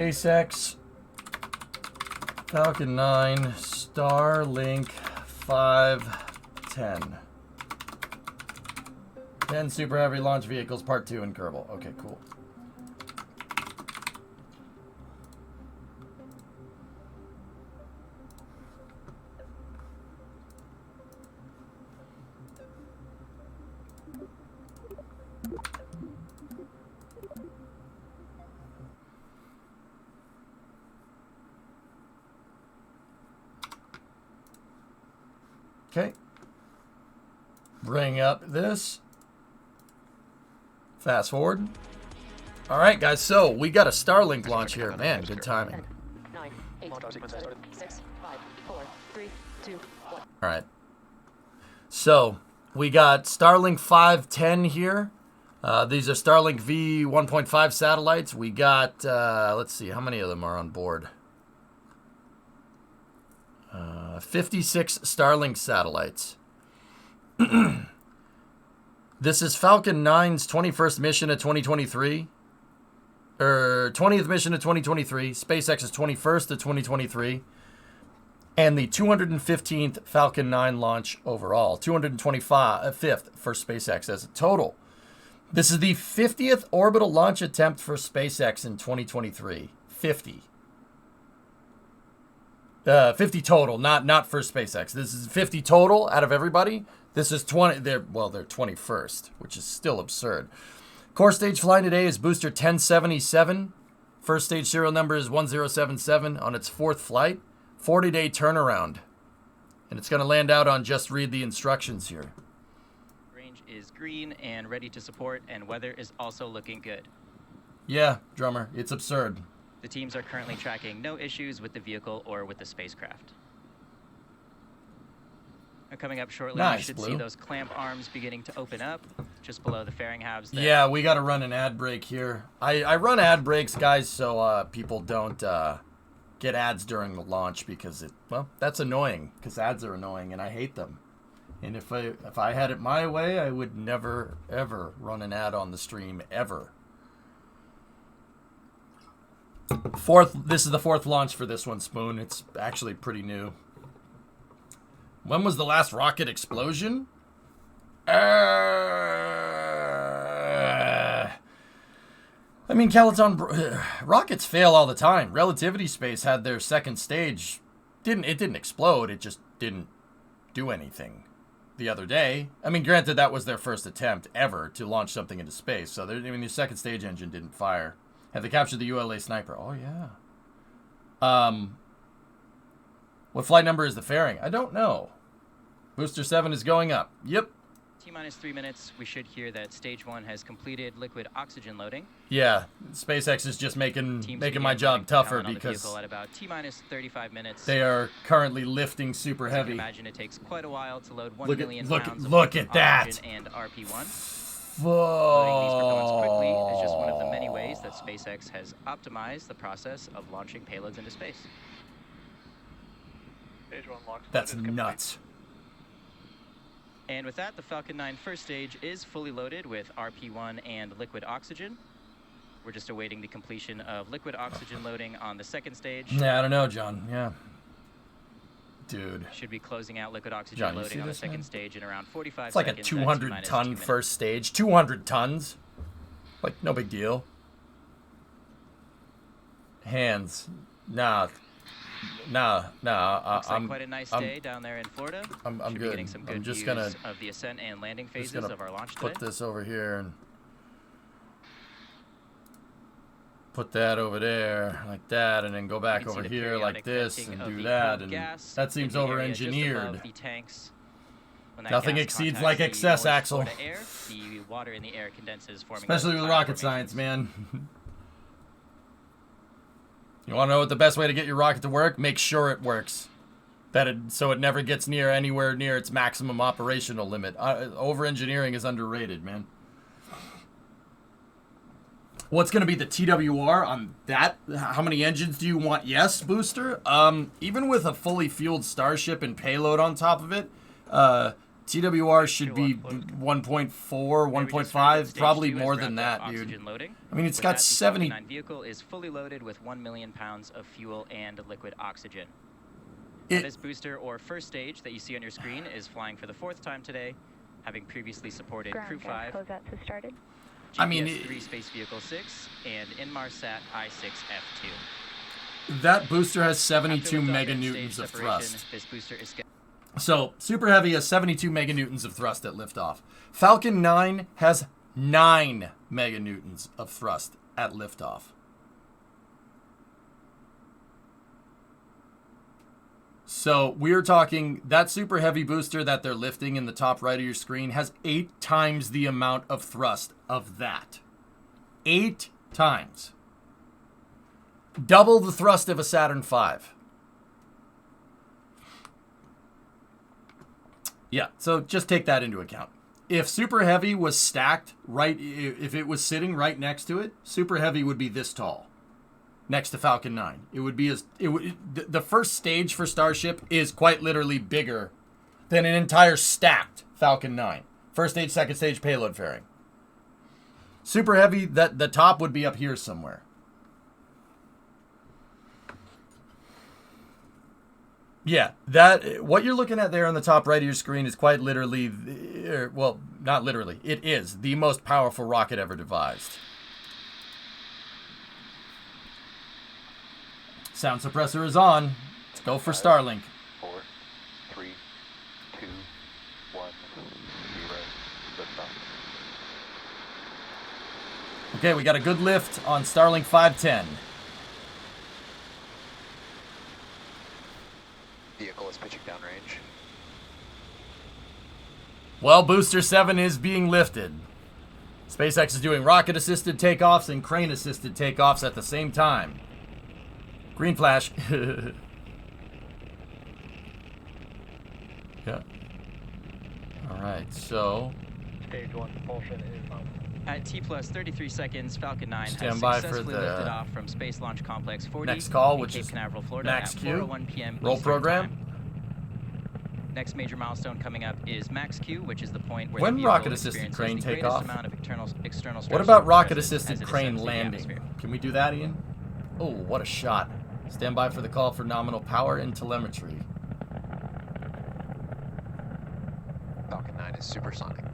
SpaceX Falcon 9 Starlink 510. 10 Super Heavy Launch Vehicles Part 2 in Kerbal. Okay, cool. Okay. Bring up this. Fast forward. All right, guys. So we got a Starlink launch here. Man, good timing. 9, 8, 6, 5, 4, 3, 2, 1. All right. So we got Starlink 510 here. These are Starlink V 1.5 satellites. We got, let's see, how many of them are on board? 56 Starlink satellites. This is Falcon 9's 21st mission of 2023. Or 20th mission of 2023. SpaceX's 21st of 2023. And the 215th Falcon 9 launch overall. 225th for SpaceX as a total. This is the 50th orbital launch attempt for SpaceX in 2023. 50. 50 total, not for SpaceX. This is 50 total out of everybody. This is 20. They're 21st, which is still absurd. Core stage flying today is booster 1077. First stage serial number is 1077 on its fourth flight. 40-day turnaround. And it's going to land out on just read the instructions here. Range is green and ready to support, and weather is also looking good. Yeah, drummer, it's absurd. The teams are currently tracking no issues with the vehicle or with the spacecraft. Now coming up shortly, Nice, you should Blue. see those clamp arms beginning to open up just below the fairing halves there. Yeah, we got to run an ad break here. I run ad breaks, guys, so people don't get ads during the launch because that's annoying because ads are annoying and I hate them. And if I had it my way, I would never ever run an ad on the stream ever. This is the fourth launch for this one, Spoon. It's actually pretty new. When was the last rocket explosion? I mean, Calaton, rockets fail all the time. Relativity Space had their second stage. It didn't explode. It just didn't do anything the other day. I mean, granted, that was their first attempt ever to launch something into space. So, the second stage engine didn't fire. Have they captured the ULA sniper? Oh, yeah. What flight number is the fairing? I don't know. Booster 7 is going up. Yep. T-minus 3 minutes, we should hear that stage 1 has completed liquid oxygen loading. Yeah, SpaceX is just making my job tougher because at about T-minus 35 minutes. They are currently lifting super As you heavy. can imagine, it takes quite a while to load 1 Look million at pounds of look liquid at that. oxygen and RP1. Whoa. Loading these components quickly is just one of the many ways that SpaceX has optimized the process of launching payloads into space. Stage 1 launch. That's nuts. And with that, the Falcon 9 first stage is fully loaded with RP1 and liquid oxygen. We're just awaiting the completion of liquid oxygen loading on the second stage. Yeah, I don't know, John. Yeah. Dude. Should be closing out liquid oxygen John, you loading see on the this, second man? stage in around 45 It's like a seconds. 200-ton first stage. 200 tons. Like, no big deal. Hands. Nah. Looks like quite a nice day down there in Florida. I'm Should be good. getting some good I'm just views gonna of the ascent and landing just phases gonna of our launch today. put this over here and put that over there like that, and then go back You can see over the here like periodic this venting and of do the that, cooled and gas that seems in the area just over-engineered. above the tanks. When that Nothing gas exceeds contacts like the excess, moist Axel. Florida air, the water in the air condenses, forming Especially those with cloud rocket science, formations. man. You want to know what the best way to get your rocket to work? Make sure it works. So it never gets anywhere near its maximum operational limit. Over-engineering is underrated, man. What's going to be the TWR on that? How many engines do you want? Yes, booster. Even with a fully fueled Starship and payload on top of it, TWR should be 1.4, 1.5, probably more than that, dude. Loading. I mean, it's With got that, the 70. Falcon 9 vehicle is fully loaded with 1 million pounds of fuel and liquid oxygen. This booster or first stage that you see on your screen is flying for the 4th time today, having previously supported Crew 5, started. I mean, GPS-3 Space Vehicle 6, and Inmarsat I-6F2. That booster has 72 meganewtons of thrust. So, Super Heavy has 72 meganewtons of thrust at liftoff. Falcon 9 has 9 meganewtons of thrust at liftoff. So, we're talking that Super Heavy booster that they're lifting in the top right of your screen has 8 times the amount of thrust of that. 8 times. Double the thrust of a Saturn V. Yeah, so just take that into account. If Super Heavy was stacked right, if it was sitting right next to it, Super Heavy would be this tall, next to Falcon 9. It would be the first stage for Starship is quite literally bigger than an entire stacked Falcon 9. First stage, second stage payload fairing. Super Heavy, the top would be up here somewhere. Yeah, what you're looking at there on the top right of your screen is quite literally, well, not literally, it is the most powerful rocket ever devised. Sound suppressor is on. Let's go for Starlink. 4, 3, 2, 1, 0, liftoff. Okay, we got a good lift on Starlink 510. Vehicle is pitching downrange. Well, Booster 7 is being lifted. SpaceX is doing rocket-assisted takeoffs and crane-assisted takeoffs at the same time. Green flash. Yeah. All right, so... Stage 1 propulsion is on. At T plus 33 seconds, Falcon 9 has Stand by for successfully the lifted off from Space Launch Complex 40 next call, in which Cape is Canaveral, Florida Max at Q. 4:01 p.m. Roll Eastern program. Time. Next major milestone coming up is Max Q, which is the point where When the vehicle rocket-assisted experiences crane the take greatest off? amount of external What stress about present rocket-assisted as it crane descends through the landing? atmosphere. Can we do that, Ian? Oh, what a shot. Stand by for the call for nominal power and telemetry. Falcon 9 is supersonic.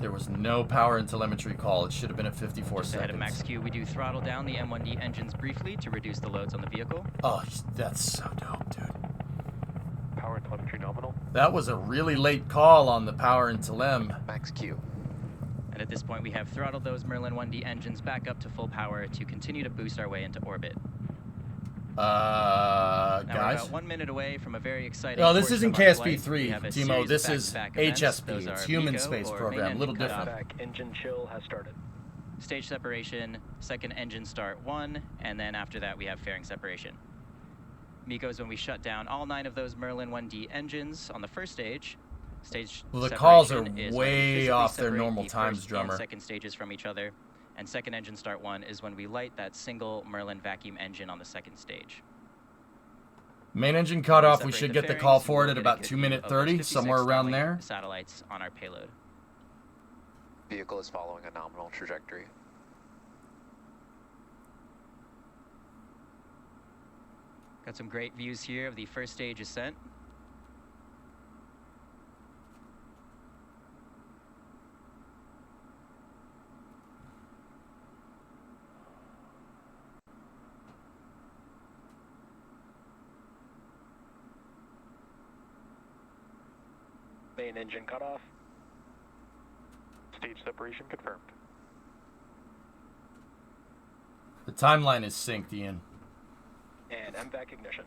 There was no power and telemetry call. It should have been at 54 Just ahead of Max seconds. Q, we do throttle down the M1D engines briefly to reduce the loads on the vehicle. Oh, that's so dope, dude. Power and telemetry nominal. That was a really late call on the power and telem. Max Q. And at this point, we have throttled those Merlin 1D engines back up to full power to continue to boost our way into orbit. Now we're Guys? about 1 minute away from a very exciting. No, this portion isn't of our flight. We KSP-3, have a Timo. series This of is back-to-back events. HSP. Those It's are Human MECO, Space or Program. main A little engine different. cutoff, Back engine chill has started. Stage separation, second engine start 1, and then after that we have fairing separation. MECO is when we shut down all 9 of those Merlin 1D engines on the first stage. Stage Well, the separation calls are is when we way physically off their separate normal the times, first drummer. and second stages from each other. And second engine start 1 is when we light that single Merlin vacuum engine on the second stage. Main engine cutoff, we Separate should the get the fairings, call we for it will at get a about good 2 view minute of those 30, 56 somewhere around Starlink there. satellites on our payload. Vehicle is following a nominal trajectory. Got some great views here of the first stage ascent. Main engine cutoff. Stage separation confirmed. The timeline is synced, Ian. And MVAC ignition.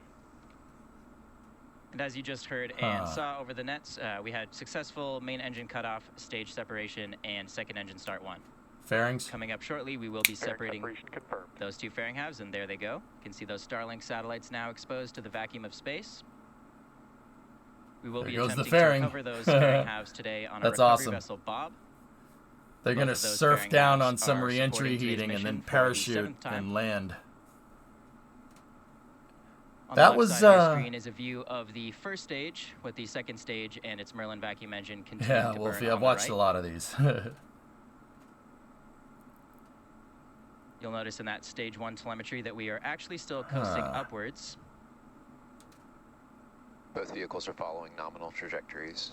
And as you just heard and saw over the nets, we had successful main engine cutoff, stage separation, and second engine start 1. Fairings. Coming up shortly, we will be Fairing separating separation confirmed. those 2 fairing halves, and there they go. You can see those Starlink satellites now exposed to the vacuum of space. We will There be goes the attempting fairing. to recover those fairing halves today on our That's recovery awesome. vessel Bob. They're Both going to of those surf fairing down halves on some are re-entry supporting today's heating and then mission for the parachute 7th time. and land. On That the left was, side of your screen is a view of the first stage, with the second stage and its Merlin vacuum engine continuing Yeah, to Wolfie, burn I've on the watched right. a lot of these. You'll notice in that stage 1 telemetry that we are actually still coasting upwards. Both vehicles are following nominal trajectories.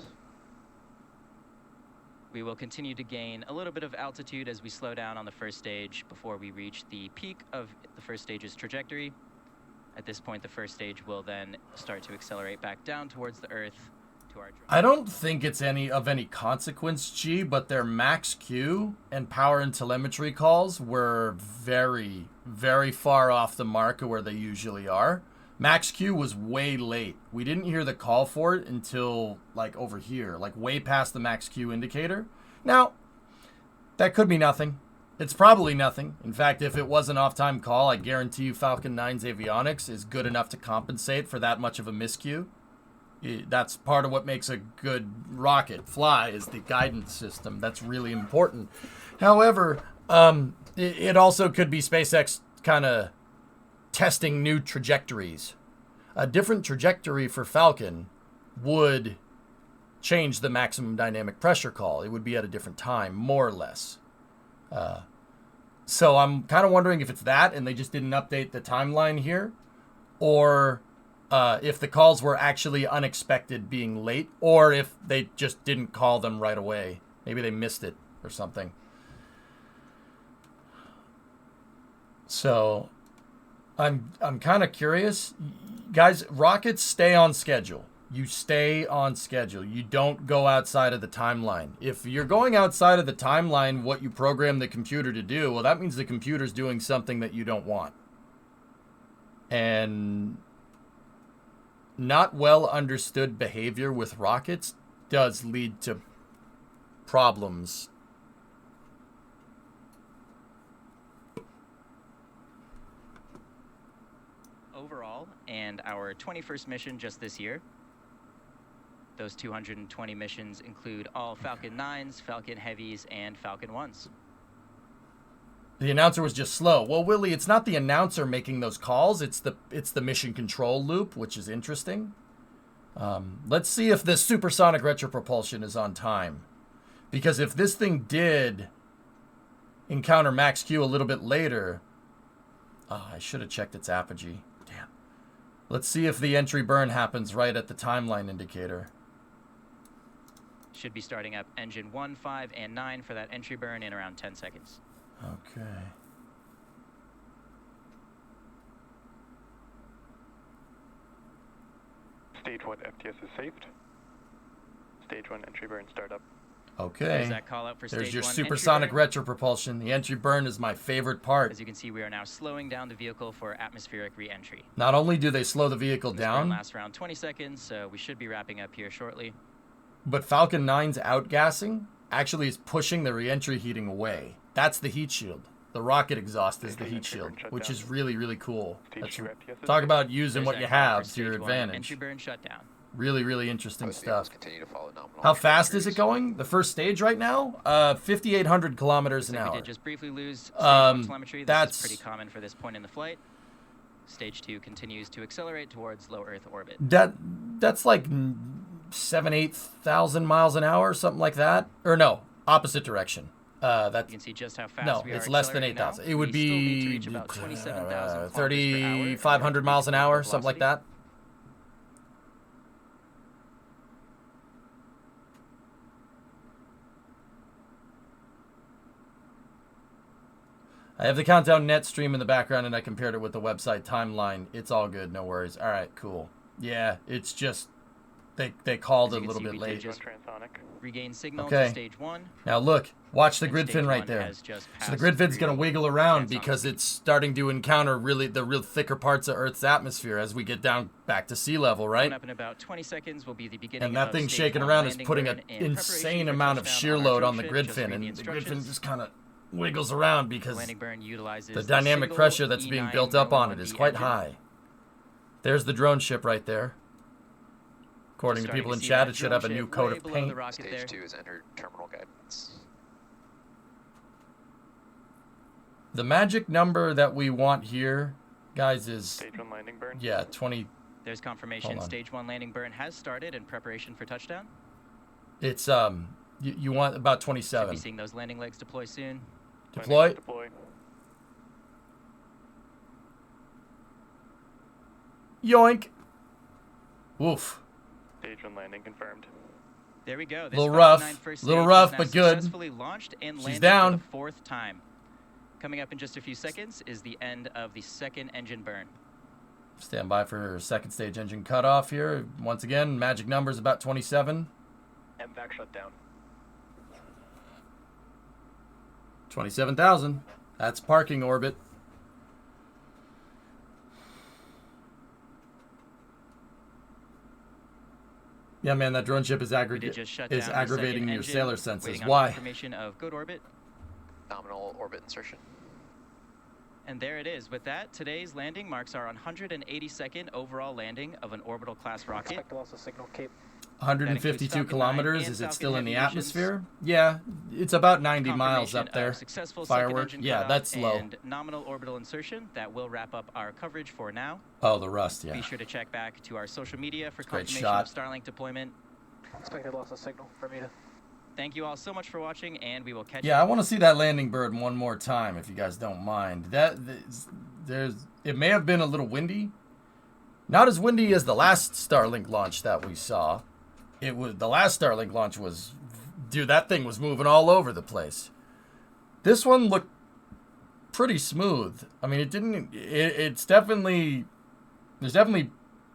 We will continue to gain a little bit of altitude as we slow down on the first stage before we reach the peak of the first stage's trajectory. At this point, the first stage will then start to accelerate back down towards the Earth to our drone. I don't think it's any consequence, G, but their max Q and power and telemetry calls were very, very far off the mark of where they usually are. Max Q was way late. We didn't hear the call for it until, like, over here, like, way past the max Q indicator. Now, that could be nothing. It's probably nothing. In fact, if it was an off-time call, I guarantee you Falcon 9's avionics is good enough to compensate for that much of a miscue. That's part of what makes a good rocket fly, is the guidance system. That's really important. However, it also could be SpaceX kind of testing new trajectories. A different trajectory for Falcon would change the maximum dynamic pressure call. It would be at a different time, more or less. So I'm kind of wondering if it's that and they just didn't update the timeline here, or if the calls were actually unexpected being late, or if they just didn't call them right away. Maybe they missed it or something. So I'm kind of curious. Guys, rockets stay on schedule. You stay on schedule. You don't go outside of the timeline. If you're going outside of the timeline, what you program the computer to do, well, that means the computer's doing something that you don't want. And not well understood behavior with rockets does lead to problems. Overall, and our 21st mission just this year. Those 220 missions include all Falcon 9s, Falcon Heavies, and Falcon 1s. The announcer was just slow. Well, Willie, it's not the announcer making those calls. It's the mission control loop, which is interesting. Let's see if this supersonic retropropulsion is on time. Because if this thing did encounter max Q a little bit later... Oh, I should have checked its apogee. Damn. Let's see if the entry burn happens right at the timeline indicator. Should be starting up engine 1, 5, and 9 for that entry burn in around 10 seconds. Okay. Stage 1 FTS is saved. Stage 1 entry burn startup. Okay. There's that call out for There's stage your 1 supersonic entry burn. retropropulsion. The entry burn is my favorite part. As you can see, we are now slowing down the vehicle for atmospheric re-entry. Not only do they slow the vehicle This burn down, lasts around 20 seconds, so we should be wrapping up here shortly. but Falcon 9's outgassing actually is pushing the re-entry heating away. That's the heat shield. The rocket exhaust is the heat shield, which is really, really cool. Stage 2 FTS is Talk saved. about using There's what that you call for have to your stage 1 advantage. Entry burn shutdown. Really, really interesting Both vehicles stuff. continue to follow nominal How fast is it trajectories. going? The first stage right now? 5,800 kilometers an So we hour. did just briefly lose stage 1 telemetry. This that's- is pretty common for this point in the flight. Stage 2 continues to accelerate towards low Earth orbit. That's like 8,000 miles an hour, something like that. Or no, opposite direction. You That's can see just how fast no, we are it's less than accelerating now. 8,000. It would We still need to be reach about 27,000 kilometers per hour 3,500 miles an hour, something like that. I have the Countdown Net stream in the background, and I compared it with the website timeline. It's all good, no worries. All right, cool. Yeah, it's just they called As it you a can little see, bit we did late. just Transonic. regain signal Okay. to stage 1. Now look, watch the and grid stage fin right 1 there. has just So the passed grid fin's through going to wiggle around transonic because speed. it's starting to encounter the real thicker parts of Earth's atmosphere as we get down back to sea level, right? Coming up in about 20 seconds will be the beginning And that of thing stage shaking 1 around is landing putting burn an in preparation insane for amount of touchdown shear on our load drill on the ship. grid Just fin, read the and the grid fin instructions. just kind of wiggles around The because landing burn utilizes the dynamic single pressure that's being E9 built up on it Merlin is 1B quite engine. high. There's the drone ship right there. According to Starting people in see chat, that it should drone have a new ship coat way of below the paint. rocket Stage there. 2 has entered terminal guidance. The magic number that we want here guys, is Stage 1 landing burn. yeah, 20. There's confirmation. Hold on. Stage 1 landing burn has started in preparation for touchdown. It's you want about Should be 27. seeing those landing legs deploy soon. Deploy. Landing deploy. Yoink. Woof. Stage 1 landing confirmed. There we go. This Little Falcon rough. 9 first Little stage rough, is now but good. Successfully launched and She's landed down. for the 4th time. Coming up in just a few seconds is the end of the 2nd engine burn. Stand by for second stage engine cutoff here. Once again, magic numbers about 27. MVAC shutdown. 27,000. That's parking orbit. Yeah, man, that drone ship is We did just shut down the aggravating second your engine, sailor senses. waiting on Why? confirmation of good orbit. Nominal orbit insertion. And there it is. With that, today's landing marks our 182nd overall landing of an orbital class rocket. Expect loss of signal Cape. 152 Falcon 9 kilometers. and Is it Falcon still in the Heavy missions. atmosphere? Yeah, it's about 90 miles Confirmation up there. of successful Firework. second engine Yeah, cutoff that's low. and nominal orbital insertion. That will wrap up our coverage for now. Oh, the rust, yeah. Be sure to check back to our social media for Great confirmation shot. of Starlink deployment. Expected loss of signal, Bermuda. Thank you all so much for watching, and we will catch Yeah, I want to see that landing bird one more time, if you guys don't mind. It may have been a little windy. Not as windy as the last Starlink launch that we saw. The last Starlink launch was, dude, that thing was moving all over the place. This one looked pretty smooth. I mean, there's definitely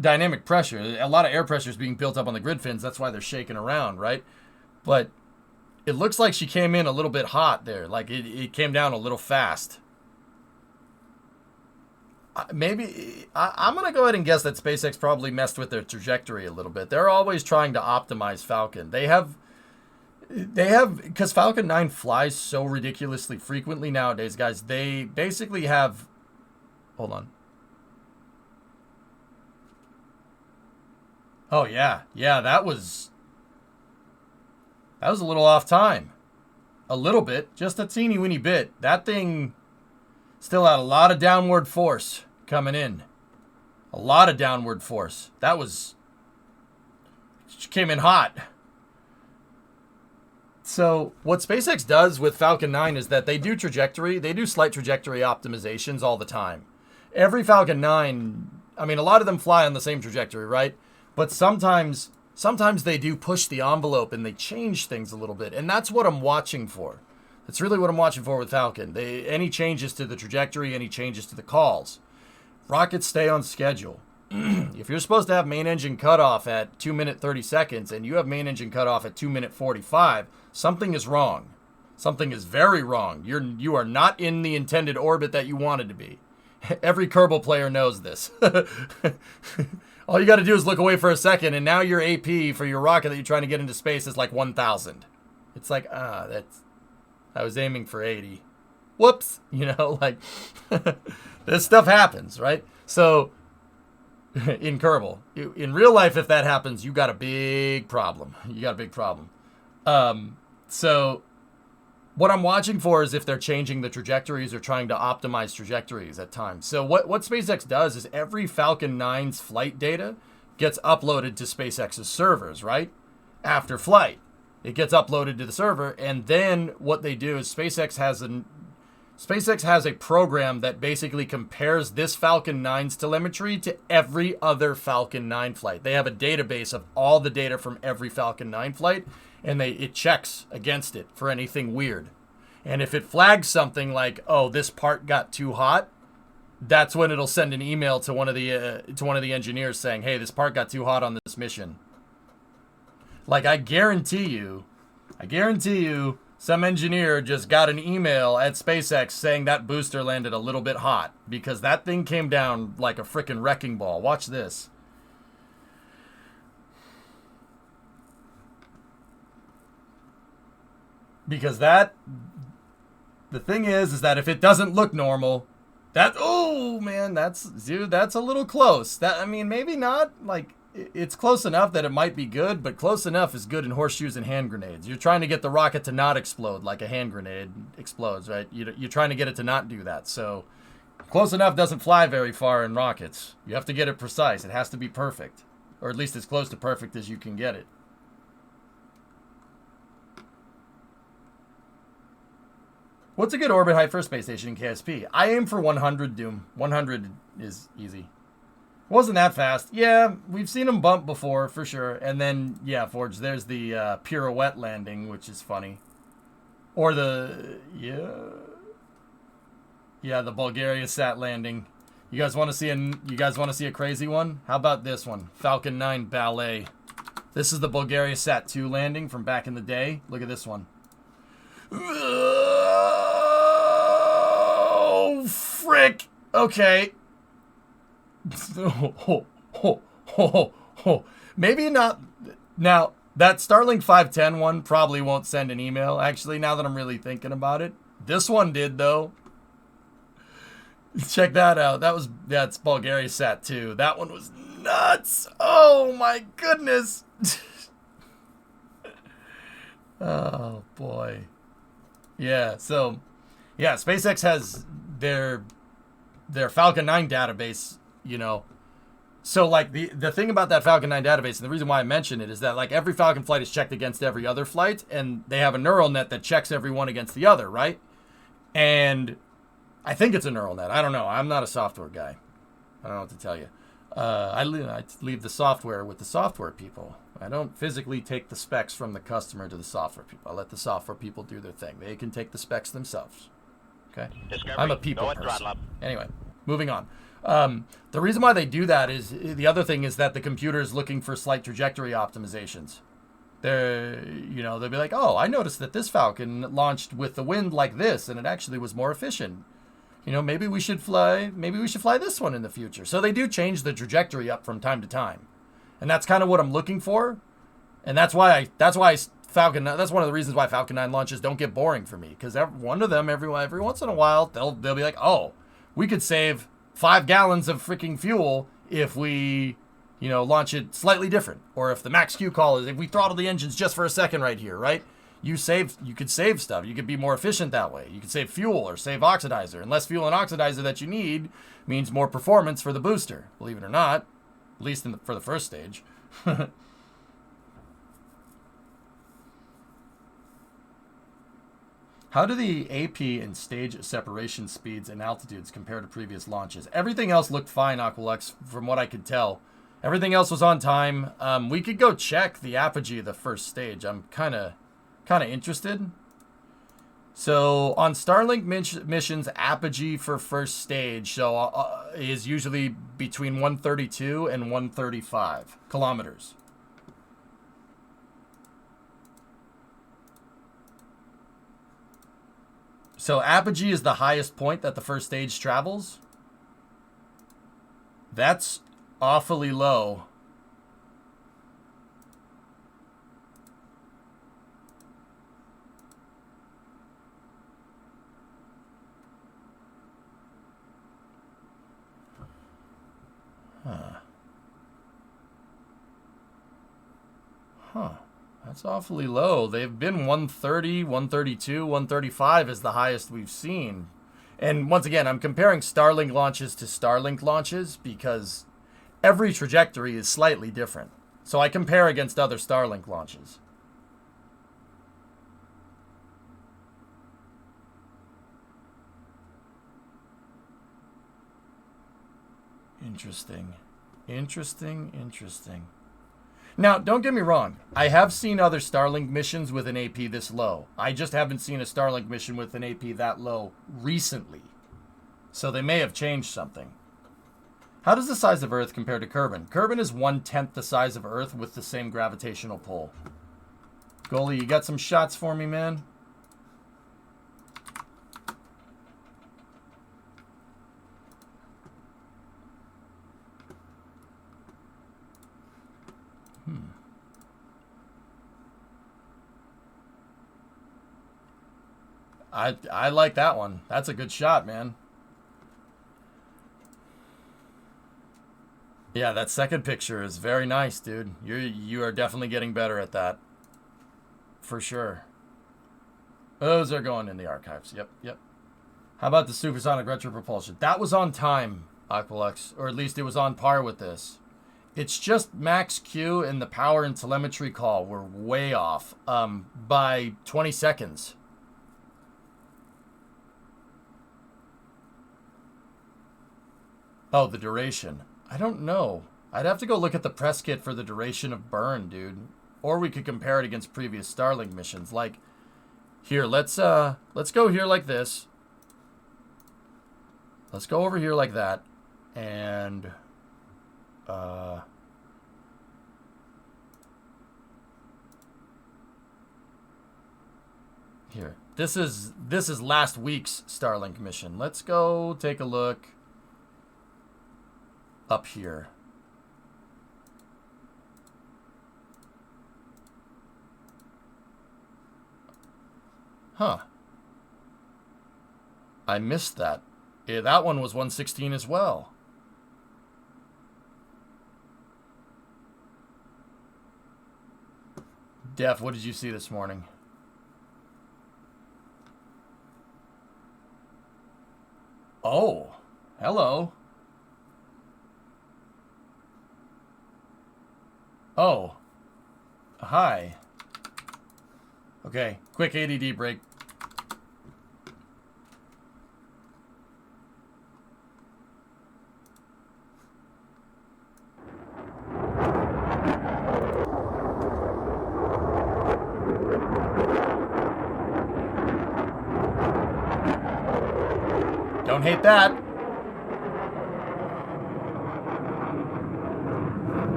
dynamic pressure. A lot of air pressure is being built up on the grid fins. That's why they're shaking around, right? But it looks like she came in a little bit hot there. Like it came down a little fast. I'm going to go ahead and guess that SpaceX probably messed with their trajectory a little bit. They're always trying to optimize Falcon. They have, because Falcon 9 flies so ridiculously frequently nowadays, guys, they basically have, hold on. Oh, yeah. Yeah, that was a little off time. A little bit. Just a teeny weeny bit. That thing still had a lot of downward force coming in. A lot of downward force. She came in hot. So what SpaceX does with Falcon 9 is that they do slight trajectory optimizations all the time. Every Falcon 9, I mean, a lot of them fly on the same trajectory, right? But sometimes they do push the envelope and they change things a little bit. And that's what I'm watching for. That's really what I'm watching for with Falcon. Any changes to the trajectory, any changes to the calls. Rockets stay on schedule. If you're supposed to have main engine cutoff at 2 minute 30 seconds and you have main engine cutoff at 2 minute 45, something is wrong. Something is very wrong. You are not in the intended orbit that you wanted to be. Every Kerbal player knows this. All you got to do is look away for a second, and now your AP for your rocket that you're trying to get into space is like 1,000. It's like, I was aiming for 80. Whoops. Like, this stuff happens, right? So, in Kerbal, in real life, if that happens, you got a big problem. So, what I'm watching for is if they're changing the trajectories or trying to optimize trajectories at times. So what SpaceX does is every Falcon 9's flight data gets uploaded to SpaceX's servers, right? After flight. It gets uploaded to the server, and then what they do is SpaceX has a program that basically compares this Falcon 9's telemetry to every other Falcon 9 flight. They have a database of all the data from every Falcon 9 flight, and it checks against it for anything weird. And if it flags something like, oh, this part got too hot, that's when it'll send an email to one of the engineers saying, hey, this part got too hot on this mission. Like, I guarantee you, some engineer just got an email at SpaceX saying that booster landed a little bit hot because that thing came down like a freaking wrecking ball. Watch this. Because the thing is that if it doesn't look normal, that's a little close. Maybe not, like, it's close enough that it might be good, but close enough is good in horseshoes and hand grenades. You're trying to get the rocket to not explode like a hand grenade explodes, right? You're trying to get it to not do that. So Close enough doesn't fly very far in rockets. You have to get it precise. It has to be perfect. Or at least as close to perfect as you can get it. What's a good orbit height for a space station in KSP? I aim for 100, Doom. 100 is easy. Wasn't that fast. Yeah, we've seen them bump before, for sure. And then, yeah, Forge, there's the pirouette landing, which is funny. Or the, yeah, the Bulgaria sat landing. You guys want to see a crazy one? How about this one? Falcon 9 Ballet. This is the Bulgaria Sat 2 landing from back in the day. Look at this one. Oh, frick. Okay. Maybe not. Now, that Starlink 510 one probably won't send an email, actually, now that I'm really thinking about it. This one did, though. Check that out. That's Bulgaria Sat 2. That one was nuts. Oh, my goodness. Oh, boy. Yeah, so, yeah, SpaceX has their Falcon 9 database, you know. So, like, the thing about that Falcon 9 database, and the reason why I mention it, is that, like, every Falcon flight is checked against every other flight, and they have a neural net that checks every one against the other, right? And I think it's a neural net. I don't know. I'm not a software guy. I don't know what to tell you. I leave the software with the software people. I don't physically take the specs from the customer to the software people. I let the software people do their thing. They can take the specs themselves. Okay? I'm a people person. Anyway, moving on. The reason why they do that is, the other thing is that the computer is looking for slight trajectory optimizations. They'll be like, oh, I noticed that this Falcon launched with the wind like this, and it actually was more efficient. You know, maybe we should fly this one in the future. So they do change the trajectory up from time to time. And that's kind of what I'm looking for. And that's one of the reasons why Falcon 9 launches don't get boring for me. Because one of them, every once in a while, they'll be like, oh, we could save 5 gallons of freaking fuel if we, launch it slightly different. Or if the max Q call is, if we throttle the engines just for a second right here, right? You could save stuff. You could be more efficient that way. You could save fuel or save oxidizer. And less fuel and oxidizer that you need means more performance for the booster. Believe it or not, at least for the first stage. How do the AP and stage separation speeds and altitudes compare to previous launches? Everything else looked fine, Aqualux, from what I could tell. Everything else was on time. We could go check the apogee of the first stage. I'm kind of interested. So on Starlink missions, apogee for first stage is usually between 132 and 135 kilometers. So apogee is the highest point that the first stage travels. That's awfully low. That's awfully low. They've been 130, 132, 135 is the highest we've seen. And once again, I'm comparing Starlink launches to Starlink launches because every trajectory is slightly different. So I compare against other Starlink launches. Interesting. Now, don't get me wrong. I have seen other Starlink missions with an AP this low. I just haven't seen a Starlink mission with an AP that low recently. So they may have changed something. How does the size of Earth compare to Kerbin? Kerbin is 1/10 the size of Earth with the same gravitational pull. Goalie, you got some shots for me, man? I like that one. That's a good shot, man. Yeah, that second picture is very nice, dude. You are definitely getting better at that. For sure. Those are going in the archives. Yep. How about the supersonic retropropulsion? That was on time, Aqualux, or at least it was on par with this. It's just max Q and the power and telemetry call were way off by 20 seconds. Oh, the duration. I don't know. I'd have to go look at the press kit for the duration of burn, dude. Or we could compare it against previous Starlink missions. Like, here, let's go here like this. Let's go over here like that. And here. This is last week's Starlink mission. Let's go take a look up here. Huh. I missed that. Yeah, that one was 116 as well. Def, what did you see this morning? Oh, hello. Oh, hi. Okay, quick ADD break. Don't hate that.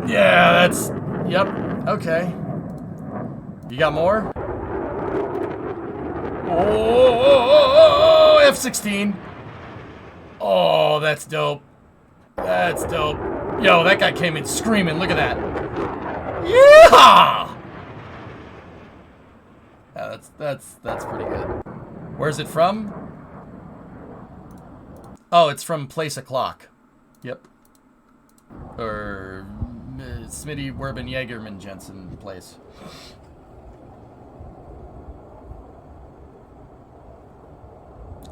Yeah, that's... Yep. Okay. You got more? Oh, F-16. Oh, that's dope. That's dope. Yo, that guy came in screaming. Look at that. Yeah! Yeah, that's pretty good. Where's it from? Oh, it's from Place a Clock. Yep. Or Smitty Werben Jaegerman Jensen place.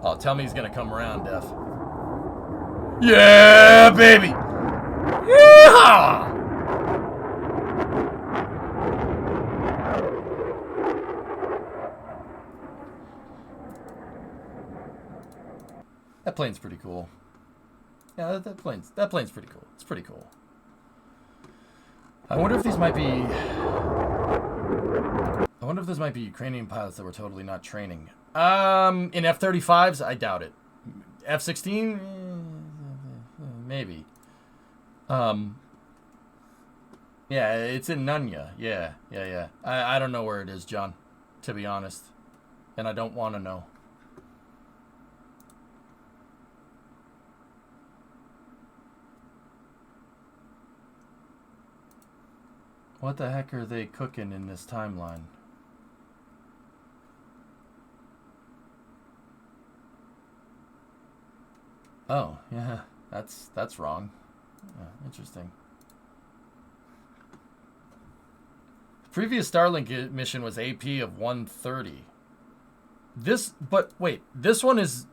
Oh, tell me he's gonna come around, Def. Yeah, baby! Yeah! That plane's pretty cool. Yeah, that plane's pretty cool. It's pretty cool. I wonder if these might be... I wonder if those might be Ukrainian pilots that were totally not training. In F-35s, I doubt it. F-16, maybe. Yeah, it's in Nunya. Yeah. I don't know where it is, John, to be honest. And I don't want to know. What the heck are they cooking in this timeline? Oh, yeah, that's wrong. Yeah, interesting. The previous Starlink mission was AP of 130. But wait, this one is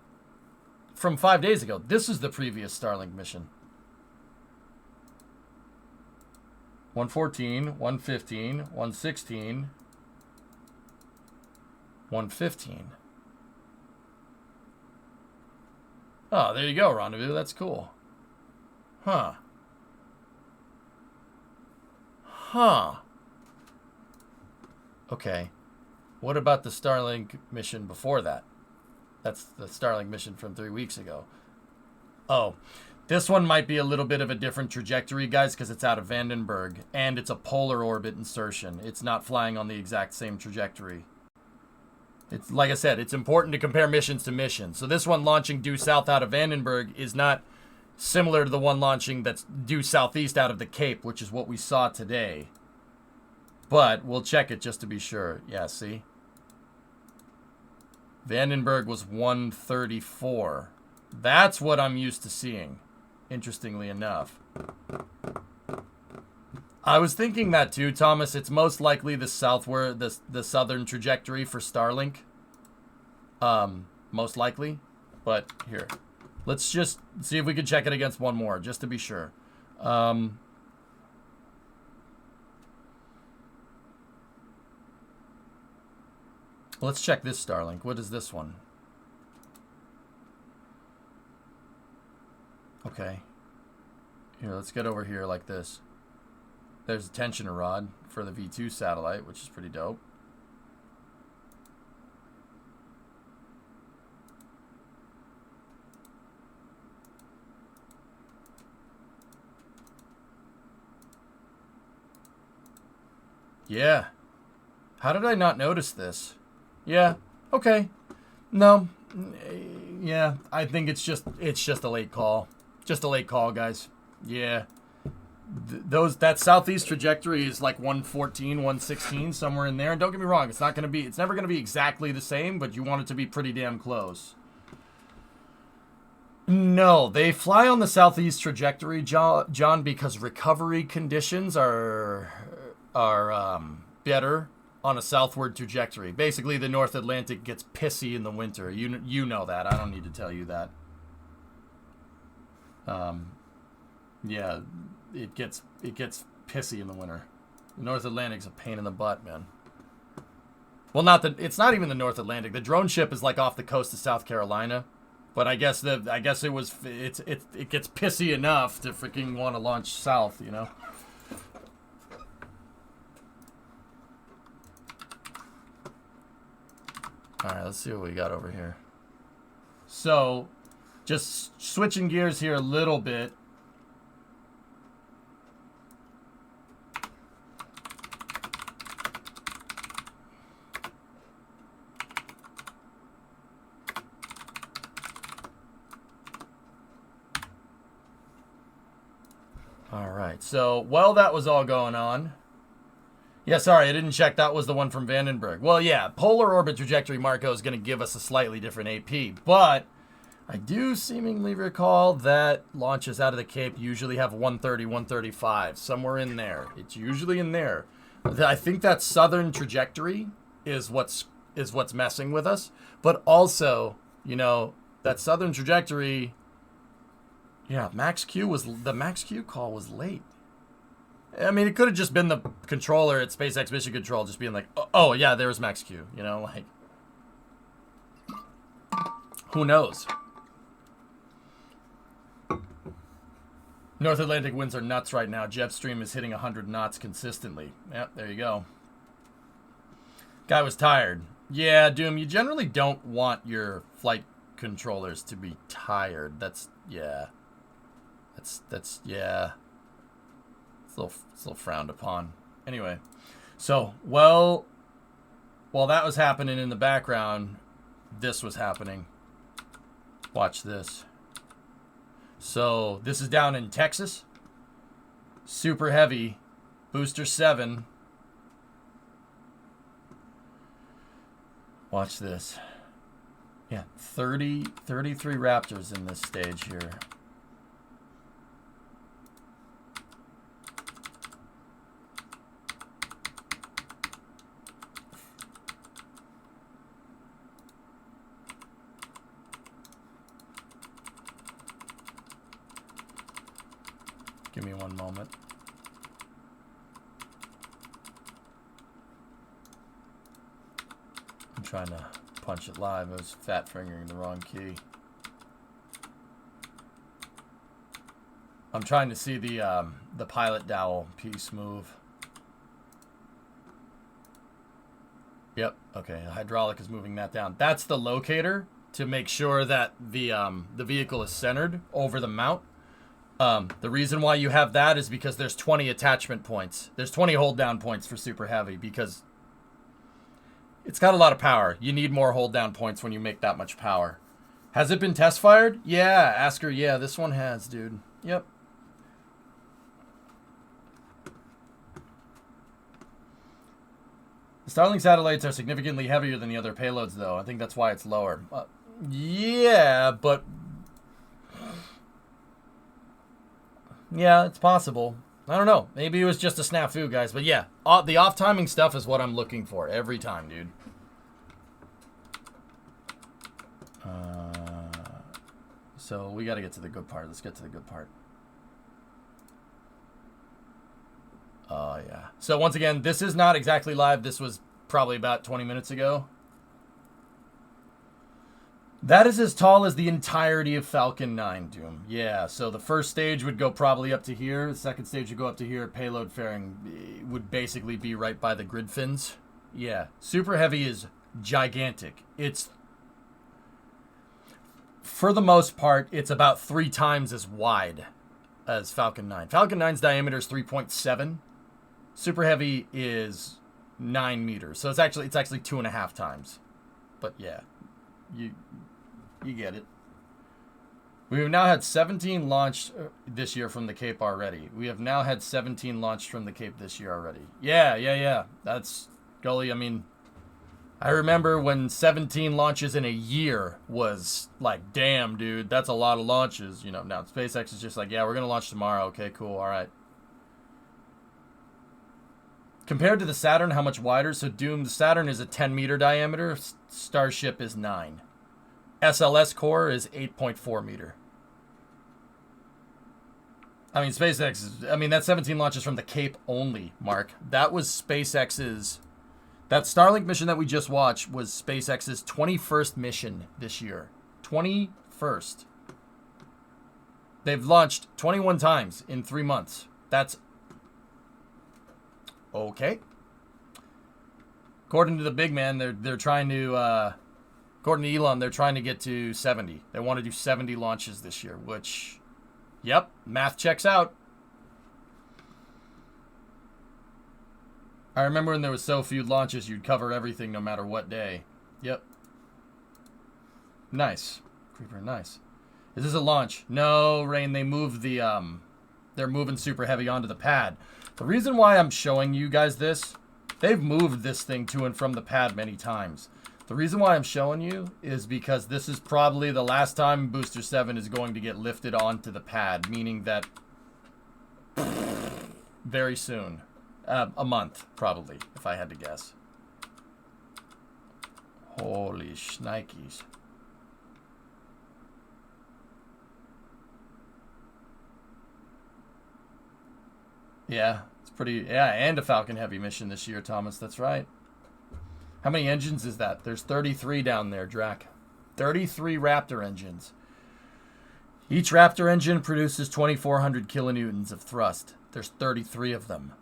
from 5 days ago. This is the previous Starlink mission. 114, 115, 116, 115. Oh, there you go, Rendezvous. That's cool. Huh. Okay. What about the Starlink mission before that? That's the Starlink mission from 3 weeks ago. Oh. This one might be a little bit of a different trajectory, guys, because it's out of Vandenberg, and it's a polar orbit insertion. It's not flying on the exact same trajectory. It's like I said, it's important to compare missions to missions. So this one launching due south out of Vandenberg is not similar to the one launching that's due southeast out of the Cape, which is what we saw today. But we'll check it just to be sure. Yeah, see? Vandenberg was 134. That's what I'm used to seeing. Interestingly enough. I was thinking that too, Thomas. It's most likely the southern trajectory for Starlink. most likely. But here, let's just see if we can check it against one more, just to be sure. Let's check this Starlink. What is this one? Okay. Here, let's get over here like this. There's a tensioner rod for the V2 satellite, which is pretty dope. Yeah. How did I not notice this? Yeah. Okay. No. Yeah. I think it's just a late call. Just a late call, guys. Yeah. That southeast trajectory is like 114, 116, somewhere in there. And don't get me wrong, it's never gonna be exactly the same, but you want it to be pretty damn close. No, they fly on the southeast trajectory, John, because recovery conditions are better on a southward trajectory. Basically, the North Atlantic gets pissy in the winter. You know that. I don't need to tell you that. Yeah, it gets pissy in the winter. The North Atlantic's a pain in the butt, man. Well, it's not even the North Atlantic. The drone ship is like off the coast of South Carolina, but it gets pissy enough to freaking want to launch south, you know. All right, let's see what we got over here. So, just switching gears here a little bit. All right, so while that was all going on, yeah, sorry, I didn't check. That was the one from Vandenberg. Well, yeah, polar orbit trajectory Marco is going to give us a slightly different AP, but I do seemingly recall that launches out of the Cape usually have 130, 135, somewhere in there. It's usually in there. I think that southern trajectory is what's messing with us, but also, you know, that southern trajectory. Yeah, the Max Q call was late. I mean, it could have just been the controller at SpaceX Mission Control just being like, oh yeah, there was Max Q. You know, like, who knows? North Atlantic winds are nuts right now. Jetstream is hitting 100 knots consistently. Yep, there you go. Guy was tired. Yeah, Doom, you generally don't want your flight controllers to be tired. Yeah. That's yeah. It's a little frowned upon. Anyway, so while that was happening in the background, this was happening. Watch this. So this is down in Texas. Super heavy. Booster 7. Watch this. Yeah, 33 Raptors in this stage here. Give me one moment. I'm trying to punch it live. I was fat fingering the wrong key. I'm trying to see the pilot dowel piece move. Yep. Okay. The hydraulic is moving that down. That's the locator to make sure that the vehicle is centered over the mount. The reason why you have that is because there's 20 attachment points. There's 20 hold down points for Super Heavy because it's got a lot of power. You need more hold down points when you make that much power. Has it been test fired? Yeah, ask her. Yeah, this one has, dude. Yep. The Starlink satellites are significantly heavier than the other payloads, though. I think that's why it's lower. Yeah, but yeah, it's possible. I don't know. Maybe it was just a snafu, guys. But yeah, the off-timing stuff is what I'm looking for every time, dude. So we got to get to the good part. Let's get to the good part. Oh, yeah. So once again, this is not exactly live. This was probably about 20 minutes ago. That is as tall as the entirety of Falcon 9, Doom. Yeah, so the first stage would go probably up to here. The second stage would go up to here. Payload fairing would basically be right by the grid fins. Yeah, Super Heavy is gigantic. It's, for the most part, it's about 3 times as wide as Falcon 9. Falcon 9's diameter is 3.7. Super Heavy is 9 meters. So it's actually 2.5 times. But yeah, you get it. We've now had 17 launched this year from the Cape already. We have now had 17 launched from the Cape this year already. Yeah. That's, Gully, I mean, I remember when 17 launches in a year was like, damn, dude, that's a lot of launches. You know, now SpaceX is just like, yeah, we're going to launch tomorrow. Okay, cool. All right. Compared to the Saturn, how much wider? So Doom, the Saturn is a 10-meter diameter. Starship is 9. SLS core is 8.4 meter. I mean, SpaceX, I mean, that's 17 launches from the Cape only, Mark. That was SpaceX's, that Starlink mission that we just watched was SpaceX's 21st mission this year. 21st. They've launched 21 times in 3 months. That's okay. According to the big man, they're trying to, according to Elon, they're trying to get to 70. They want to do 70 launches this year, which, yep, math checks out. I remember when there was so few launches, you'd cover everything no matter what day. Yep. Nice. Creeper, nice. Is this a launch? No, Rain, they moved the, they're moving Super Heavy onto the pad. The reason why I'm showing you guys this, they've moved this thing to and from the pad many times. The reason why I'm showing you is because this is probably the last time Booster 7 is going to get lifted onto the pad, meaning that very soon. A month, probably, if I had to guess. Holy shnikes. Yeah, it's pretty, yeah, and a Falcon Heavy mission this year, Thomas, that's right. How many engines is that? There's 33 down there, Drac. 33 Raptor engines. Each Raptor engine produces 2,400 kilonewtons of thrust. There's 33 of them.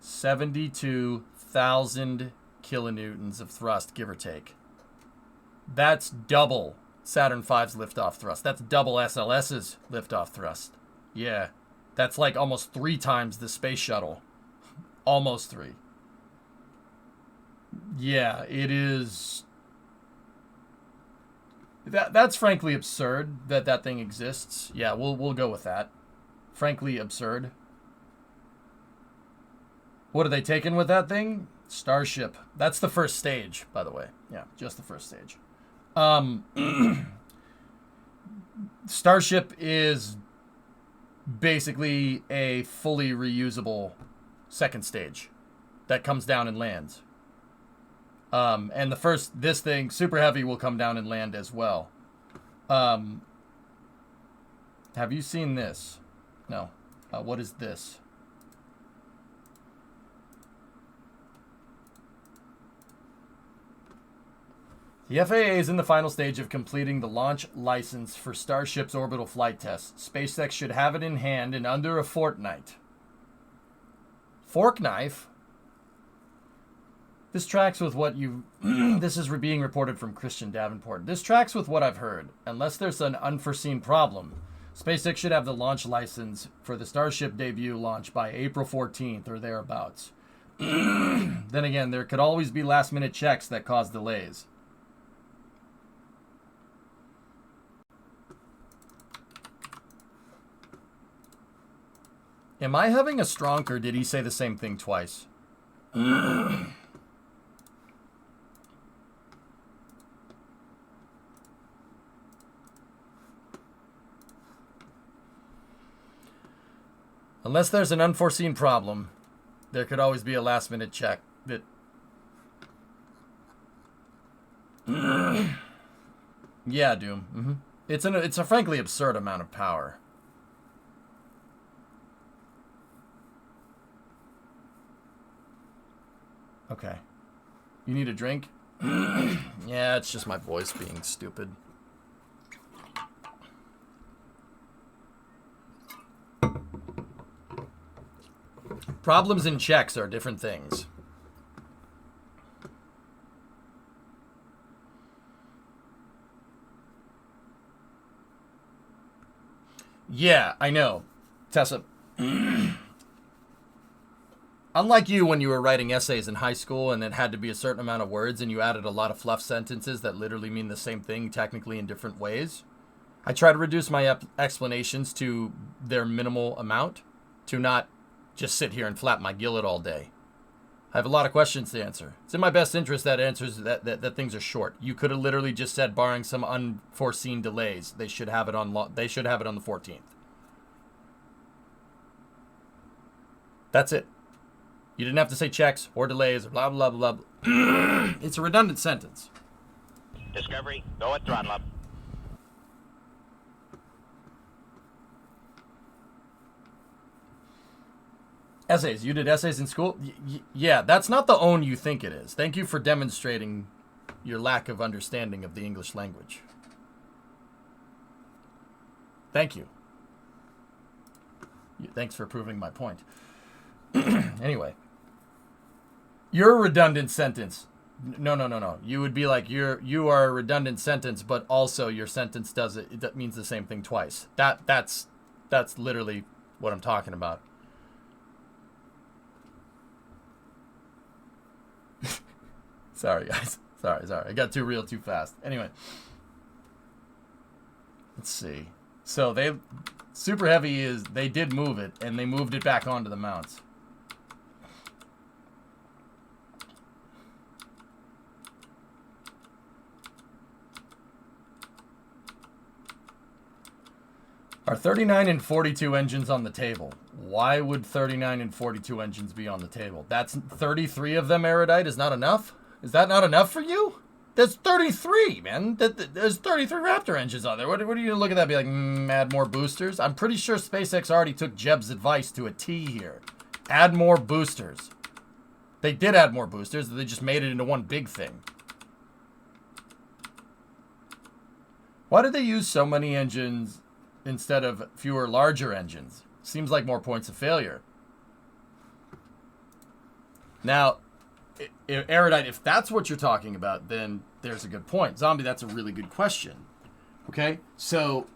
72,000 kilonewtons of thrust, give or take. That's double Saturn V's liftoff thrust. That's double SLS's liftoff thrust. Yeah, that's like almost 3 times the space shuttle. Almost 3. Yeah, it is. That's frankly absurd that that thing exists. Yeah, we'll go with that. Frankly absurd. What are they taking with that thing? Starship. That's the first stage, by the way. Yeah, just the first stage. Starship is basically a fully reusable second stage that comes down and lands. And this thing, Super Heavy, will come down and land as well. Have you seen this? No. What is this? The FAA is in the final stage of completing the launch license for Starship's orbital flight tests. SpaceX should have it in hand in under a fortnight. Fork knife? This tracks with what you... This is being reported from Christian Davenport. This tracks with what I've heard. Unless there's an unforeseen problem, SpaceX should have the launch license for the Starship debut launch by April 14th or thereabouts. Then again, there could always be last-minute checks that cause delays. Am I having a stronk, or did he say the same thing twice? Unless there's an unforeseen problem, there could always be a last-minute check. That. Yeah, Doom. It's a frankly absurd amount of power. Okay. You need a drink? Yeah, it's just my voice being stupid. Problems and checks are different things. Yeah, I know. Tessa. Unlike you when you were writing essays in high school and it had to be a certain amount of words and you added a lot of fluff sentences that literally mean the same thing technically in different ways, I try to reduce my explanations to their minimal amount to not just sit here and flap my gillet all day. I have a lot of questions to answer. It's in my best interest that things are short. You could have literally just said, barring some unforeseen delays, they should have it on the 14th. That's it. You didn't have to say checks or delays or blah, blah, blah, blah. It's a redundant sentence. Discovery, go at throttle up. Essays. You did essays in school? Yeah, that's not the own you think it is. Thank you for demonstrating your lack of understanding of the English language. Thank you. Thanks for proving my point. Anyway. You're a redundant sentence. No. You would be like, you are a redundant sentence, but also your sentence does it. That means the same thing twice. That's literally what I'm talking about. Sorry, guys. Sorry. I got too real too fast. Anyway. Let's see. So Super Heavy they did move it, and they moved it back onto the mounts. Are 39 and 42 engines on the table? Why would 39 and 42 engines be on the table? That's 33 of them, Erudite, is not enough? Is that not enough for you? There's 33, man. There's 33 Raptor engines on there. What are you going to look at that and be like, add more boosters? I'm pretty sure SpaceX already took Jeb's advice to a T here. Add more boosters. They did add more boosters. They just made it into one big thing. Why did they use so many engines instead of fewer larger engines? Seems like more points of failure. Now, Erudite, if that's what you're talking about, then there's a good point. Zombie, that's a really good question. Okay? So,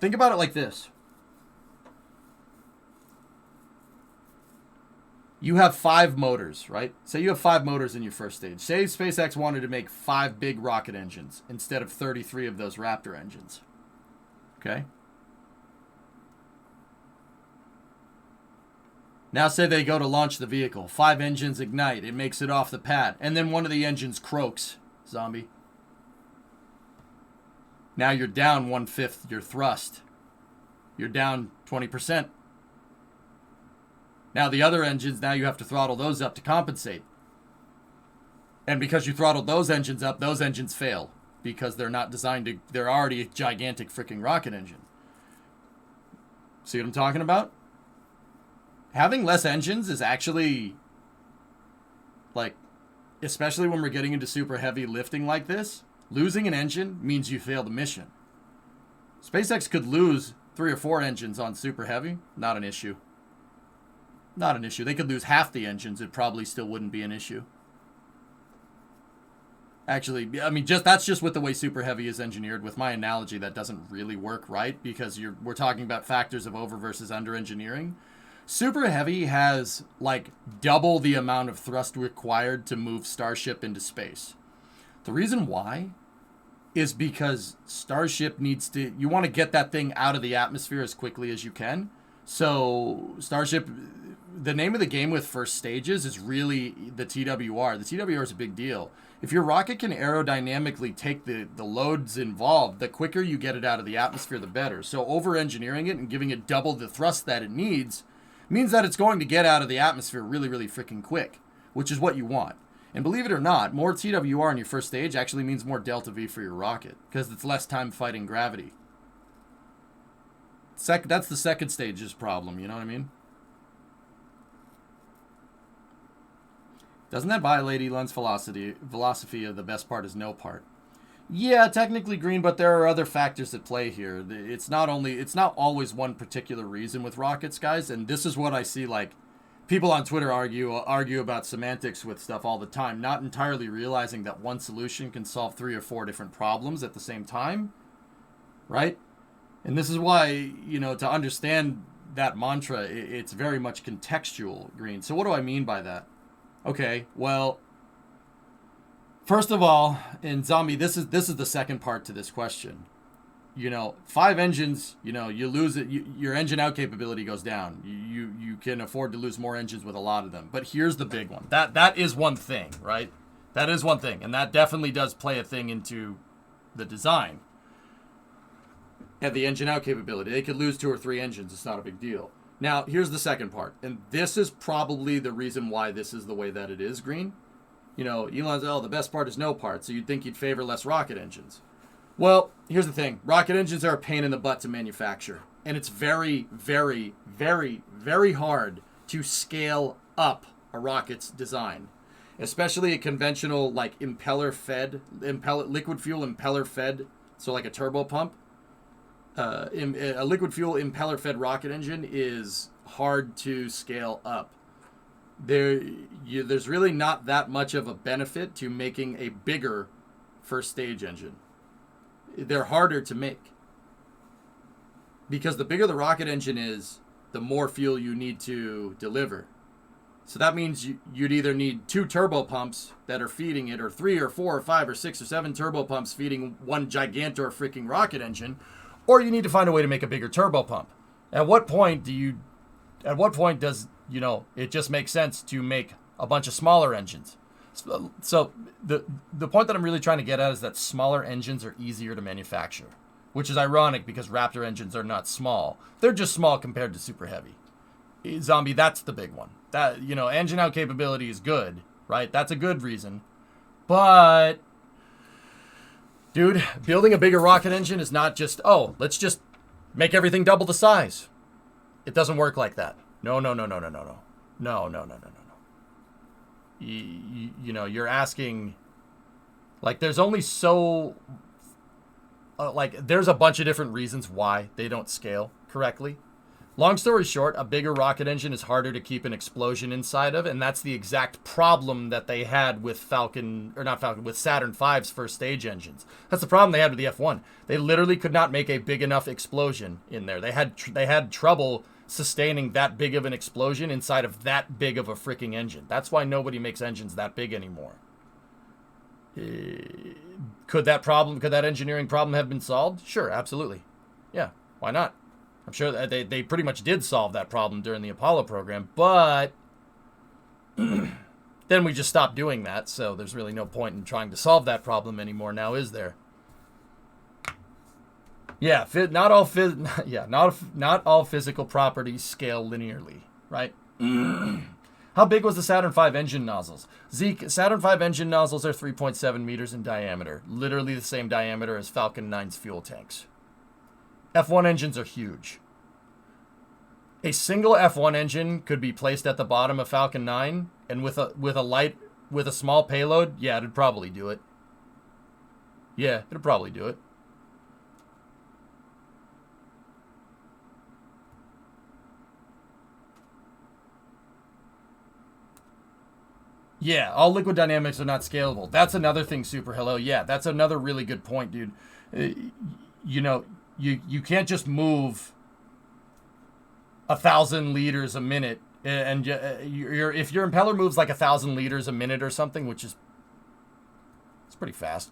think about it like this. You have 5 motors, right? Say you have 5 motors in your first stage. Say SpaceX wanted to make 5 big rocket engines instead of 33 of those Raptor engines. Okay? Now say they go to launch the vehicle. 5 engines ignite. It makes it off the pad. And then one of the engines croaks. Zombie. Now you're down 1/5 your thrust. You're down 20%. Now the other engines, now you have to throttle those up to compensate. And because you throttled those engines up, those engines fail. Because they're not designed to... They're already a gigantic freaking rocket engine. See what I'm talking about? Having less engines is actually, like, especially when we're getting into super heavy lifting like this, losing an engine means you fail the mission. SpaceX could lose 3 or 4 engines on super heavy. Not an issue. Not an issue. They could lose half the engines. It probably still wouldn't be an issue. Actually, I mean, that's just with the way super heavy is engineered. With my analogy, that doesn't really work right because we're talking about factors of over versus under engineering. Super Heavy has, like, double the amount of thrust required to move Starship into space. The reason why is because Starship needs to... You want to get that thing out of the atmosphere as quickly as you can. So, Starship... The name of the game with first stages is really the TWR. The TWR is a big deal. If your rocket can aerodynamically take the loads involved, the quicker you get it out of the atmosphere, the better. So, over-engineering it and giving it double the thrust that it needs... means that it's going to get out of the atmosphere really, really freaking quick, which is what you want. And believe it or not, more TWR in your first stage actually means more delta V for your rocket, because it's less time fighting gravity. That's the second stage's problem, you know what I mean? Doesn't that violate Elon's philosophy of the best part is no part? Yeah, technically green, but there are other factors at play here. It's not always one particular reason with rockets, guys, and this is what I see, like, people on Twitter argue about semantics with stuff all the time, not entirely realizing that one solution can solve 3 or 4 different problems at the same time, right? And this is why, to understand that mantra, it's very much contextual, green. So what do I mean by that? Okay, well, first of all, in Zombie, this is the second part to this question. 5 engines, you lose it. Your engine out capability goes down. You can afford to lose more engines with a lot of them. But here's the big one. That is one thing, right? That is one thing, and that definitely does play a thing into the design. And the engine out capability. They could lose 2 or 3 engines. It's not a big deal. Now, here's the second part, and this is probably the reason why this is the way that it is, green. Elon's, the best part is no part, so you'd think he'd favor less rocket engines. Well, here's the thing. Rocket engines are a pain in the butt to manufacture, and it's very, very, very, very hard to scale up a rocket's design, especially a conventional, like, liquid fuel impeller-fed, so like a turbo pump. A liquid fuel impeller-fed rocket engine is hard to scale up. There's really not that much of a benefit to making a bigger first stage engine. They're harder to make. Because the bigger the rocket engine is, the more fuel you need to deliver. So that means you'd either need 2 turbo pumps that are feeding it, or 3 or 4 or 5 or 6 or 7 turbo pumps feeding one gigantor freaking rocket engine, or you need to find a way to make a bigger turbo pump. At what point does, it just make sense to make a bunch of smaller engines? So the point that I'm really trying to get at is that smaller engines are easier to manufacture, which is ironic because Raptor engines are not small. They're just small compared to super heavy. Zombie, that's the big one. That, engine out capability is good, right? That's a good reason. But dude, building a bigger rocket engine is not just, let's just make everything double the size. It doesn't work like that. No. You're asking, like, there's only so, there's a bunch of different reasons why they don't scale correctly. Long story short, a bigger rocket engine is harder to keep an explosion inside of, and that's the exact problem that they had with with Saturn V's first stage engines. That's the problem they had with the F1. They literally could not make a big enough explosion in there. They had trouble sustaining that big of an explosion inside of that big of a freaking engine. That's why nobody makes engines that big anymore. Could that engineering problem have been solved? Sure, absolutely. Yeah, why not? I'm sure that they pretty much did solve that problem during the Apollo program, but then we just stopped doing that, so there's really no point in trying to solve that problem anymore now, is there? Yeah, not all physical properties scale linearly, right? How big was the Saturn V engine nozzles? Zeke, Saturn V engine nozzles are 3.7 meters in diameter, literally the same diameter as Falcon 9's fuel tanks. F1 engines are huge. A single F1 engine could be placed at the bottom of Falcon 9, and with a small payload, yeah, it'd probably do it. Yeah, it'd probably do it. Yeah, all liquid dynamics are not scalable. That's another thing, Super Hello. Yeah, that's another really good point, dude. You can't just move 1,000 liters a minute, and if your impeller moves like 1,000 liters a minute or something, which is it's pretty fast,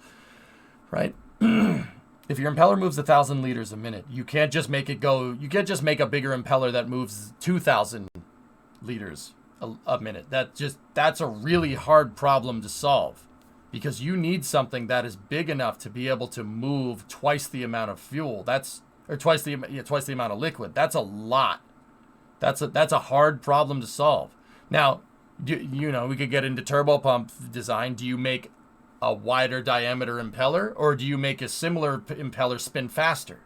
right? If your impeller moves 1,000 liters a minute, you can't just make it go. You can't just make a bigger impeller that moves 2,000 liters a minute. That's a really hard problem to solve, because you need something that is big enough to be able to move twice the amount of fuel. Twice the amount of liquid. That's a lot. That's a hard problem to solve. Now, we could get into turbo pump design. Do you make a wider diameter impeller, or do you make a similar impeller spin faster?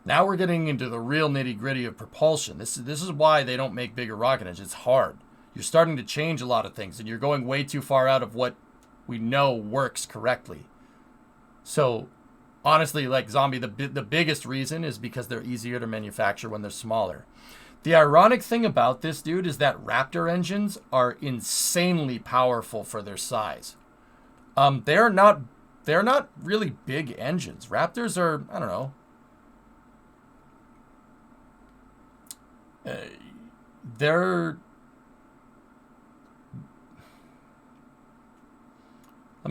Now we're getting into the real nitty-gritty of propulsion. This is why they don't make bigger rocket engines. It's hard. You're starting to change a lot of things, and you're going way too far out of what we know works correctly. So, honestly, like Zombie, the biggest reason is because they're easier to manufacture when they're smaller. The ironic thing about this, dude, is that Raptor engines are insanely powerful for their size. They're not really big engines. Raptors are, I don't know. Let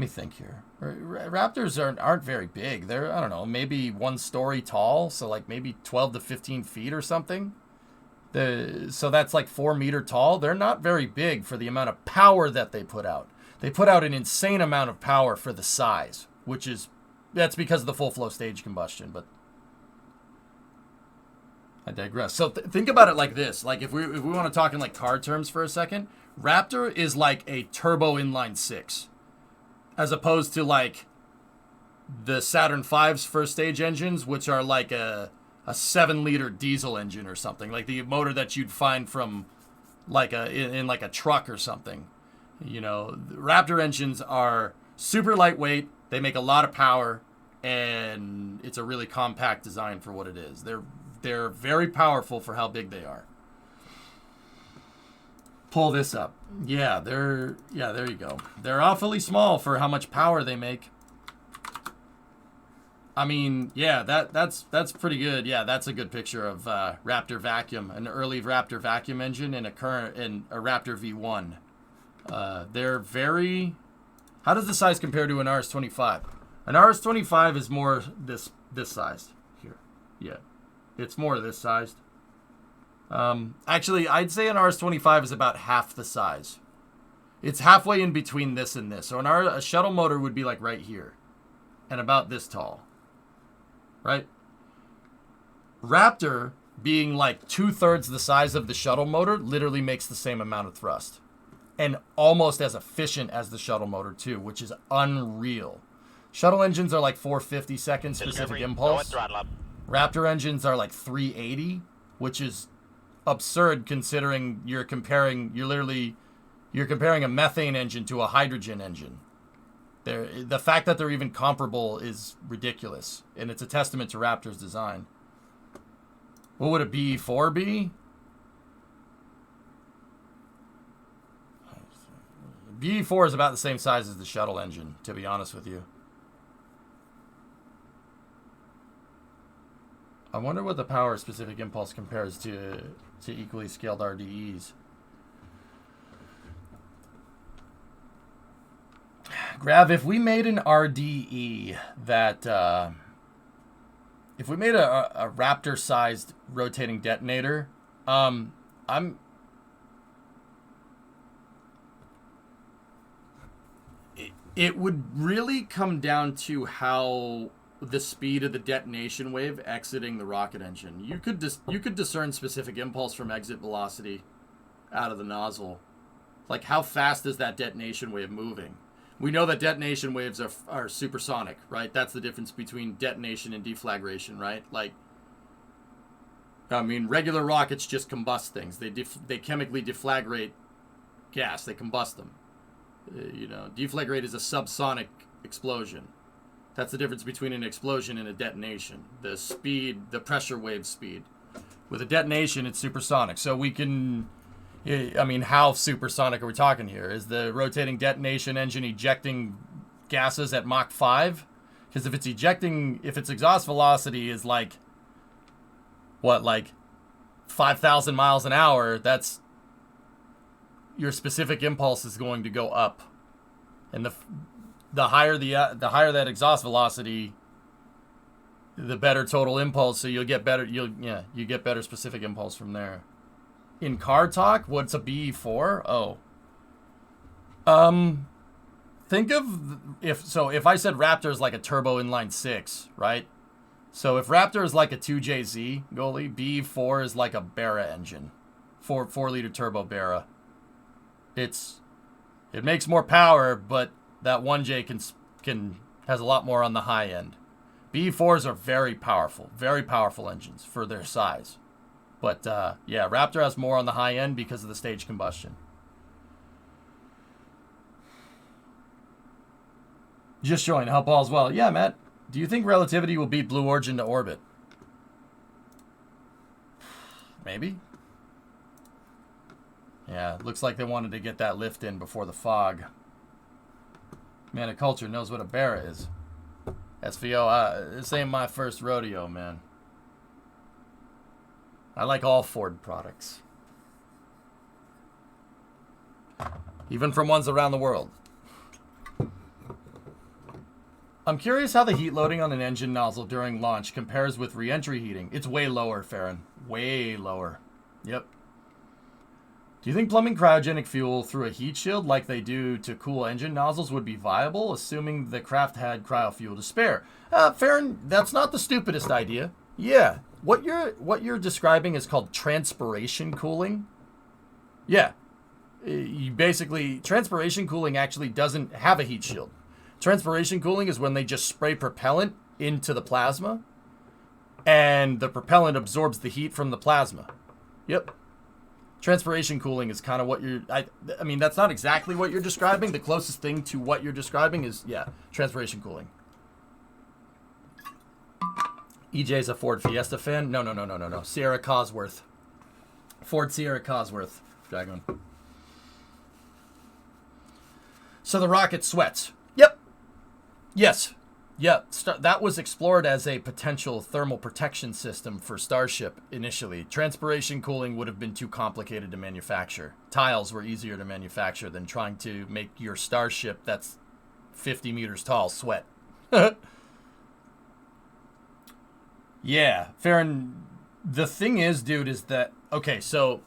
me think here. Raptors aren't very big. They're, I don't know, maybe 1 story tall, so like maybe 12 to 15 feet or something. So that's like 4 meter tall. They're not very big for the amount of power that they put out. They put out an insane amount of power for the size, that's because of the full flow stage combustion, but I digress. So think about it like this. Like if we want to talk in like car terms for a second, Raptor is like a turbo inline 6 as opposed to like the Saturn V's first stage engines, which are like a 7-liter diesel engine or something, like the motor that you'd find from like in like a truck or something. You know, Raptor engines are super lightweight. They make a lot of power, and it's a really compact design for what it is. They're very powerful for how big they are. Pull this up. Yeah, there you go. They're awfully small for how much power they make. I mean, yeah, that's pretty good. Yeah, that's a good picture of Raptor vacuum, an early Raptor vacuum engine and a Raptor V1. They're very. How does the size compare to an RS-25? An RS-25 is more this sized here. Yeah, it's more this sized. Actually, I'd say an RS-25 is about half the size. It's halfway in between this and this. So a shuttle motor would be like right here, and about this tall. Right? Raptor, being like 2/3 the size of the shuttle motor, literally makes the same amount of thrust. And almost as efficient as the shuttle motor too, which is unreal. Shuttle engines are like 450 second specific impulse. Raptor engines are like 380, which is absurd considering you're comparing a methane engine to a hydrogen engine. The fact that they're even comparable is ridiculous, and it's a testament to Raptor's design. What would a BE4 be? BE4 is about the same size as the shuttle engine, to be honest with you. I wonder what the power specific impulse compares to equally scaled RDEs. Grav, if we made an RDE that, if we made a Raptor-sized rotating detonator, it would really come down to how the speed of the detonation wave exiting the rocket engine. You could discern specific impulse from exit velocity out of the nozzle. Like, how fast is that detonation wave moving? We know that detonation waves are supersonic, right? That's the difference between detonation and deflagration, right? Like, I mean, regular rockets just combust things. They chemically deflagrate gas. They combust them. Deflagrate is a subsonic explosion. That's the difference between an explosion and a detonation. The speed, the pressure wave speed. With a detonation, it's supersonic. So we can, I mean, how supersonic are we talking here? Is the rotating detonation engine ejecting gases at Mach 5? Because if its exhaust velocity is like, what, like 5,000 miles an hour, that's, your specific impulse is going to go up. And the higher that exhaust velocity, the better total impulse. So you get better specific impulse from there. In car talk, what's a BE4? Think of if I said Raptor is like a turbo inline 6, right? So if Raptor is like a 2JZ goalie, BE4 is like a Barra engine, 4-liter turbo Barra. It makes more power, but that 1J has a lot more on the high end. B4s are very powerful engines for their size. But yeah, Raptor has more on the high end because of the stage combustion. Just showing help all as well. Yeah, Matt. Do you think Relativity will beat Blue Origin to orbit? Maybe. Yeah, looks like they wanted to get that lift in before the fog. Man, a culture knows what a Barra is. SVO, this ain't my first rodeo, man. I like all Ford products. Even from ones around the world. I'm curious how the heat loading on an engine nozzle during launch compares with re-entry heating. It's way lower, Farron. Way lower. Yep. Do you think plumbing cryogenic fuel through a heat shield like they do to cool engine nozzles would be viable, assuming the craft had cryofuel to spare? Farron, that's not the stupidest idea. Yeah. What you're describing is called transpiration cooling. Yeah. You basically, transpiration cooling actually doesn't have a heat shield. Transpiration cooling is when they just spray propellant into the plasma, and the propellant absorbs the heat from the plasma. Yep. Transpiration cooling is kind of what you're... I mean, that's not exactly what you're describing. The closest thing to what you're describing is, yeah, transpiration cooling. EJ's a Ford Fiesta fan? No. Sierra Cosworth. Ford Sierra Cosworth. Dragon. So the rocket sweats. Yep. Yes. Yep. That was explored as a potential thermal protection system for Starship initially. Transpiration cooling would have been too complicated to manufacture. Tiles were easier to manufacture than trying to make your Starship that's 50 meters tall sweat. Yeah. Farron, the thing is, dude, is that... Okay, so...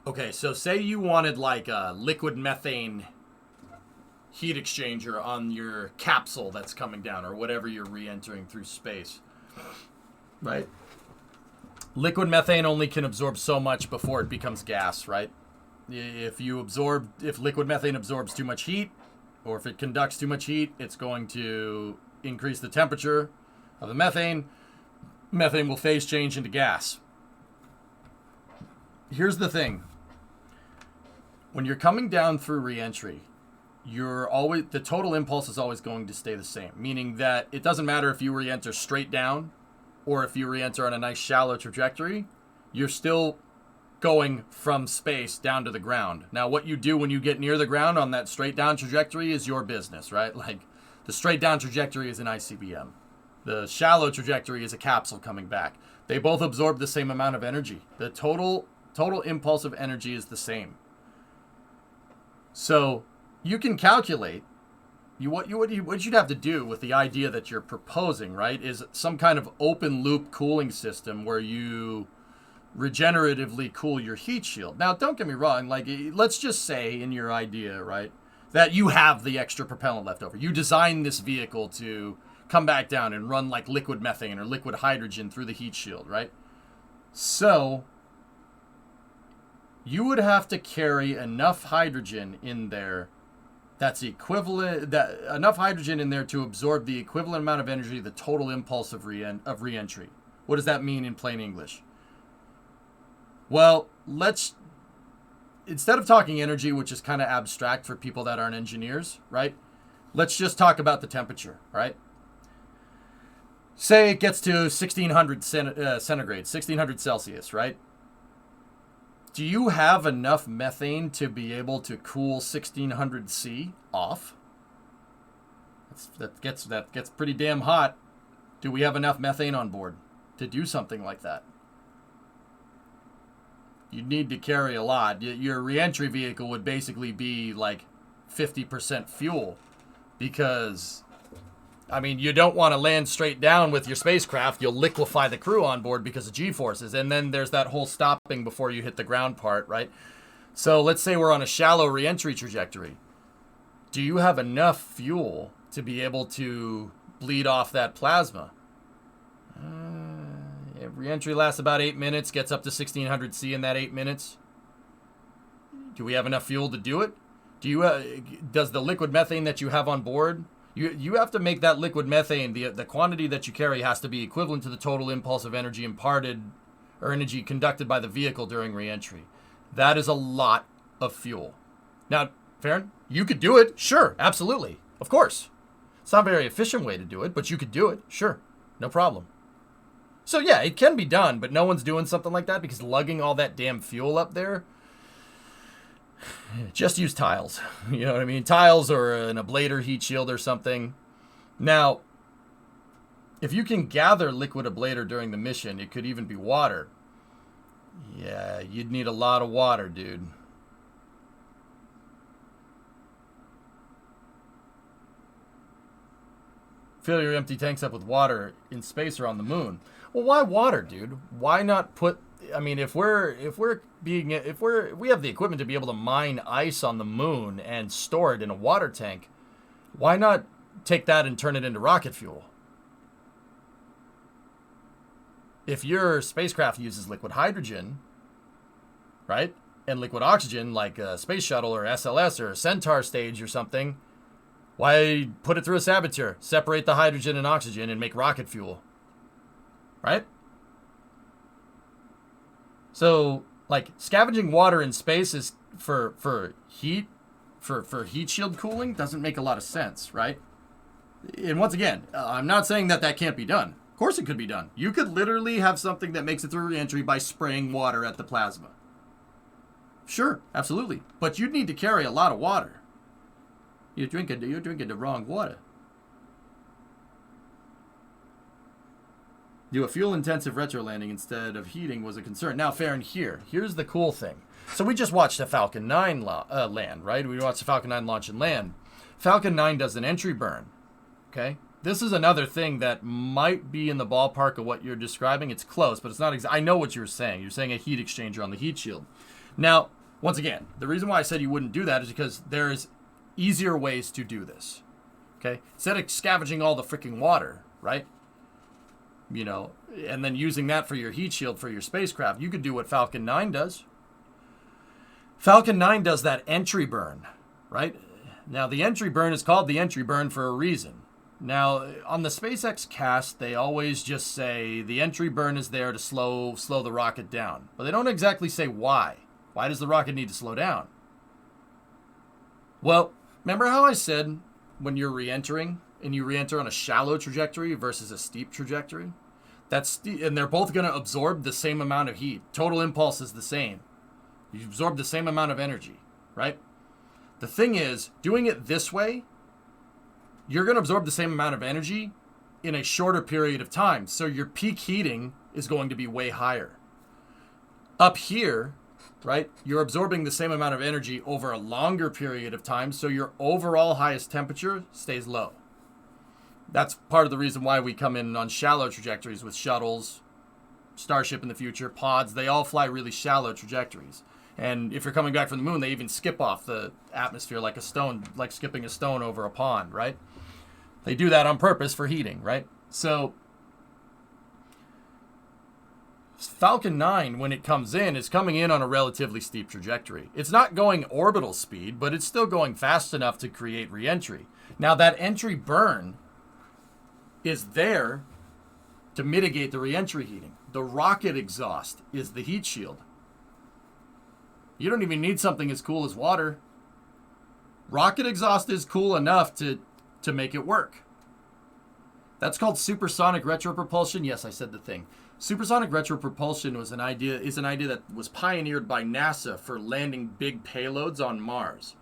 Okay, so say you wanted like a liquid methane heat exchanger on your capsule that's coming down or whatever you're re-entering through space, right? Liquid methane only can absorb so much before it becomes gas, right? If liquid methane absorbs too much heat, or if it conducts too much heat, it's going to increase the temperature of the methane. Methane will phase change into gas. Here's the thing. When you're coming down through re-entry, the total impulse is always going to stay the same, meaning that it doesn't matter if you re-enter straight down or if you re-enter on a nice shallow trajectory, you're still going from space down to the ground. Now, what you do when you get near the ground on that straight down trajectory is your business, right? Like, the straight down trajectory is an ICBM. The shallow trajectory is a capsule coming back. They both absorb the same amount of energy. The total impulse of energy is the same. So you can calculate what you'd have to do with the idea that you're proposing, right, is some kind of open loop cooling system where you regeneratively cool your heat shield. Now, don't get me wrong, like, let's just say in your idea, right, that you have the extra propellant left over. You design this vehicle to come back down and run like liquid methane or liquid hydrogen through the heat shield, right? So you would have to carry enough hydrogen in there that's enough hydrogen in there to absorb the equivalent amount of energy, the total impulse of re-entry. What does that mean in plain English? Well, instead of talking energy, which is kind of abstract for people that aren't engineers, right? Let's just talk about the temperature, right? Say it gets to 1600 centigrade, 1600 Celsius, right? Do you have enough methane to be able to cool 1600 C off? That gets pretty damn hot. Do we have enough methane on board to do something like that? You'd need to carry a lot. Your re-entry vehicle would basically be like 50% fuel because, I mean, you don't want to land straight down with your spacecraft. You'll liquefy the crew on board because of G-forces. And then there's that whole stopping before you hit the ground part, right? So let's say we're on a shallow re-entry trajectory. Do you have enough fuel to be able to bleed off that plasma? Re-entry lasts about 8 minutes, gets up to 1600 C in that 8 minutes. Do we have enough fuel to do it? Do you does the liquid methane that you have on board, you have to make that liquid methane, the quantity that you carry has to be equivalent to the total impulse of energy imparted or energy conducted by the vehicle during reentry. That is a lot of fuel. Now, Farron, you could do it. Sure, absolutely. Of course. It's not a very efficient way to do it, but you could do it. Sure, no problem. So yeah, it can be done, but no one's doing something like that because lugging all that damn fuel up there, just use tiles. You know what I mean? Tiles or an ablator heat shield or something. Now, if you can gather liquid ablator during the mission, it could even be water. Yeah, you'd need a lot of water, dude. Fill your empty tanks up with water in space or on the moon. Well, why water, dude? Why not put? I mean, if we have the equipment to be able to mine ice on the moon and store it in a water tank, why not take that and turn it into rocket fuel? If your spacecraft uses liquid hydrogen, right, and liquid oxygen, like a space shuttle or SLS or a Centaur stage or something, why put it through a saboteur, separate the hydrogen and oxygen, and make rocket fuel? Right? So, like, scavenging water in space is for heat, for heat shield cooling doesn't make a lot of sense, right? And once again, I'm not saying that can't be done. Of course it could be done. You could literally have something that makes it through reentry by spraying water at the plasma. Sure, absolutely. But you'd need to carry a lot of water. You're drinking the wrong water. Do a fuel-intensive retro landing instead of heating was a concern. Now, Farron, here's the cool thing. So we just watched a Falcon 9 land, right? We watched the Falcon 9 launch and land. Falcon 9 does an entry burn, okay? This is another thing that might be in the ballpark of what you're describing. It's close, but it's not I know what you're saying. You're saying a heat exchanger on the heat shield. Now, once again, the reason why I said you wouldn't do that is because there's easier ways to do this, okay? Instead of scavenging all the freaking water, right? You know, and then using that for your heat shield for your spacecraft, you could do what Falcon 9 does. Falcon 9 does that entry burn, right? Now, the entry burn is called the entry burn for a reason. Now, on the SpaceX cast, they always just say the entry burn is there to slow the rocket down. But they don't exactly say why. Why does the rocket need to slow down? Well, remember how I said when you're re-entering, and you re-enter on a shallow trajectory versus a steep trajectory? And they're both going to absorb the same amount of heat. Total impulse is the same. You absorb the same amount of energy, right? The thing is, doing it this way, you're going to absorb the same amount of energy in a shorter period of time. So your peak heating is going to be way higher. Up here, right, you're absorbing the same amount of energy over a longer period of time. So your overall highest temperature stays low. That's part of the reason why we come in on shallow trajectories with shuttles, Starship in the future, pods. They all fly really shallow trajectories. And if you're coming back from the moon, they even skip off the atmosphere like a stone, like skipping a stone over a pond, right? They do that on purpose for heating, right? So Falcon 9, when it comes in, is coming in on a relatively steep trajectory. It's not going orbital speed, but it's still going fast enough to create re-entry. Now, that entry burn is there to mitigate the re-entry heating. The rocket exhaust is the heat shield. You don't even need something as cool as water. Rocket exhaust is cool enough to make it work. That's called supersonic retropropulsion. Yes, I said the thing. Supersonic retropropulsion is an idea that was pioneered by NASA for landing big payloads on Mars.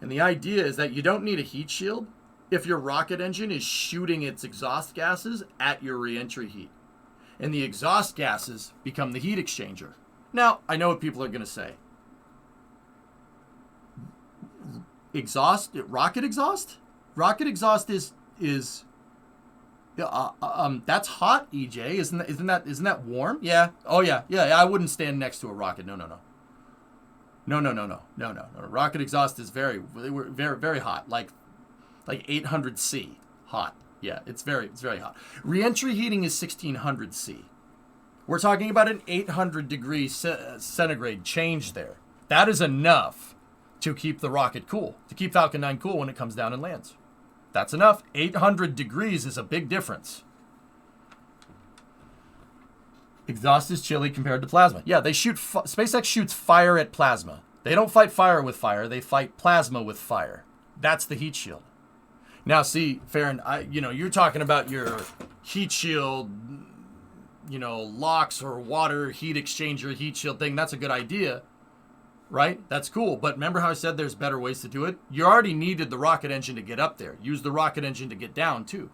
And the idea is that you don't need a heat shield if your rocket engine is shooting its exhaust gases at your re-entry heat. And the exhaust gases become the heat exchanger. Now, I know what people are going to say. Rocket exhaust? Rocket exhaust is that's hot, EJ. Isn't that warm? Yeah. Oh yeah. I wouldn't stand next to a rocket. No. Rocket exhaust is very, very, very hot. Like 800 C hot. Yeah, it's very hot. Re-entry heating is 1600 C. We're talking about an 800 degree centigrade change there. That is enough to keep the rocket cool, to keep Falcon 9 cool when it comes down and lands. That's enough. 800 degrees is a big difference. Exhaust is chilly compared to plasma. Yeah, they shoot. SpaceX shoots fire at plasma. They don't fight fire with fire. They fight plasma with fire. That's the heat shield. Now, see, Farron, you're talking about your heat shield, LOX or water heat exchanger heat shield thing. That's a good idea, right? That's cool. But remember how I said there's better ways to do it? You already needed the rocket engine to get up there. Use the rocket engine to get down, too.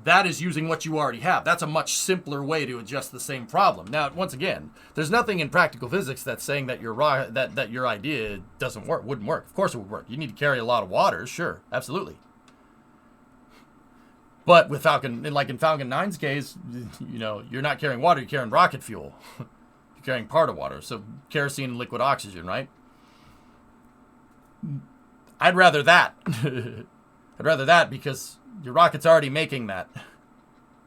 That is using what you already have. That's a much simpler way to adjust the same problem. Now, once again, there's nothing in practical physics that's saying that that your idea wouldn't work. Of course it would work. You need to carry a lot of water, sure, absolutely. But with Falcon, like in Falcon 9's case, you're not carrying water, you're carrying rocket fuel. You're carrying part of water, so kerosene and liquid oxygen, right? I'd rather that. I'd rather that because your rocket's already making that.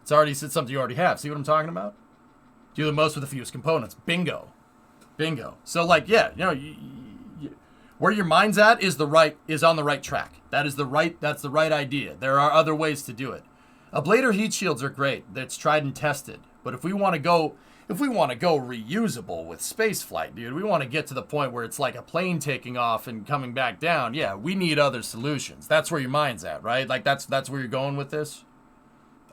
It's something you already have. See what I'm talking about? Do the most with the fewest components. Bingo. So where your mind's at is on the right track. That's the right idea. There are other ways to do it. Ablator heat shields are great. That's tried and tested. But if we want to go reusable with space flight, dude, we want to get to the point where it's like a plane taking off and coming back down. Yeah, we need other solutions. That's where your mind's at, right? Like that's where you're going with this.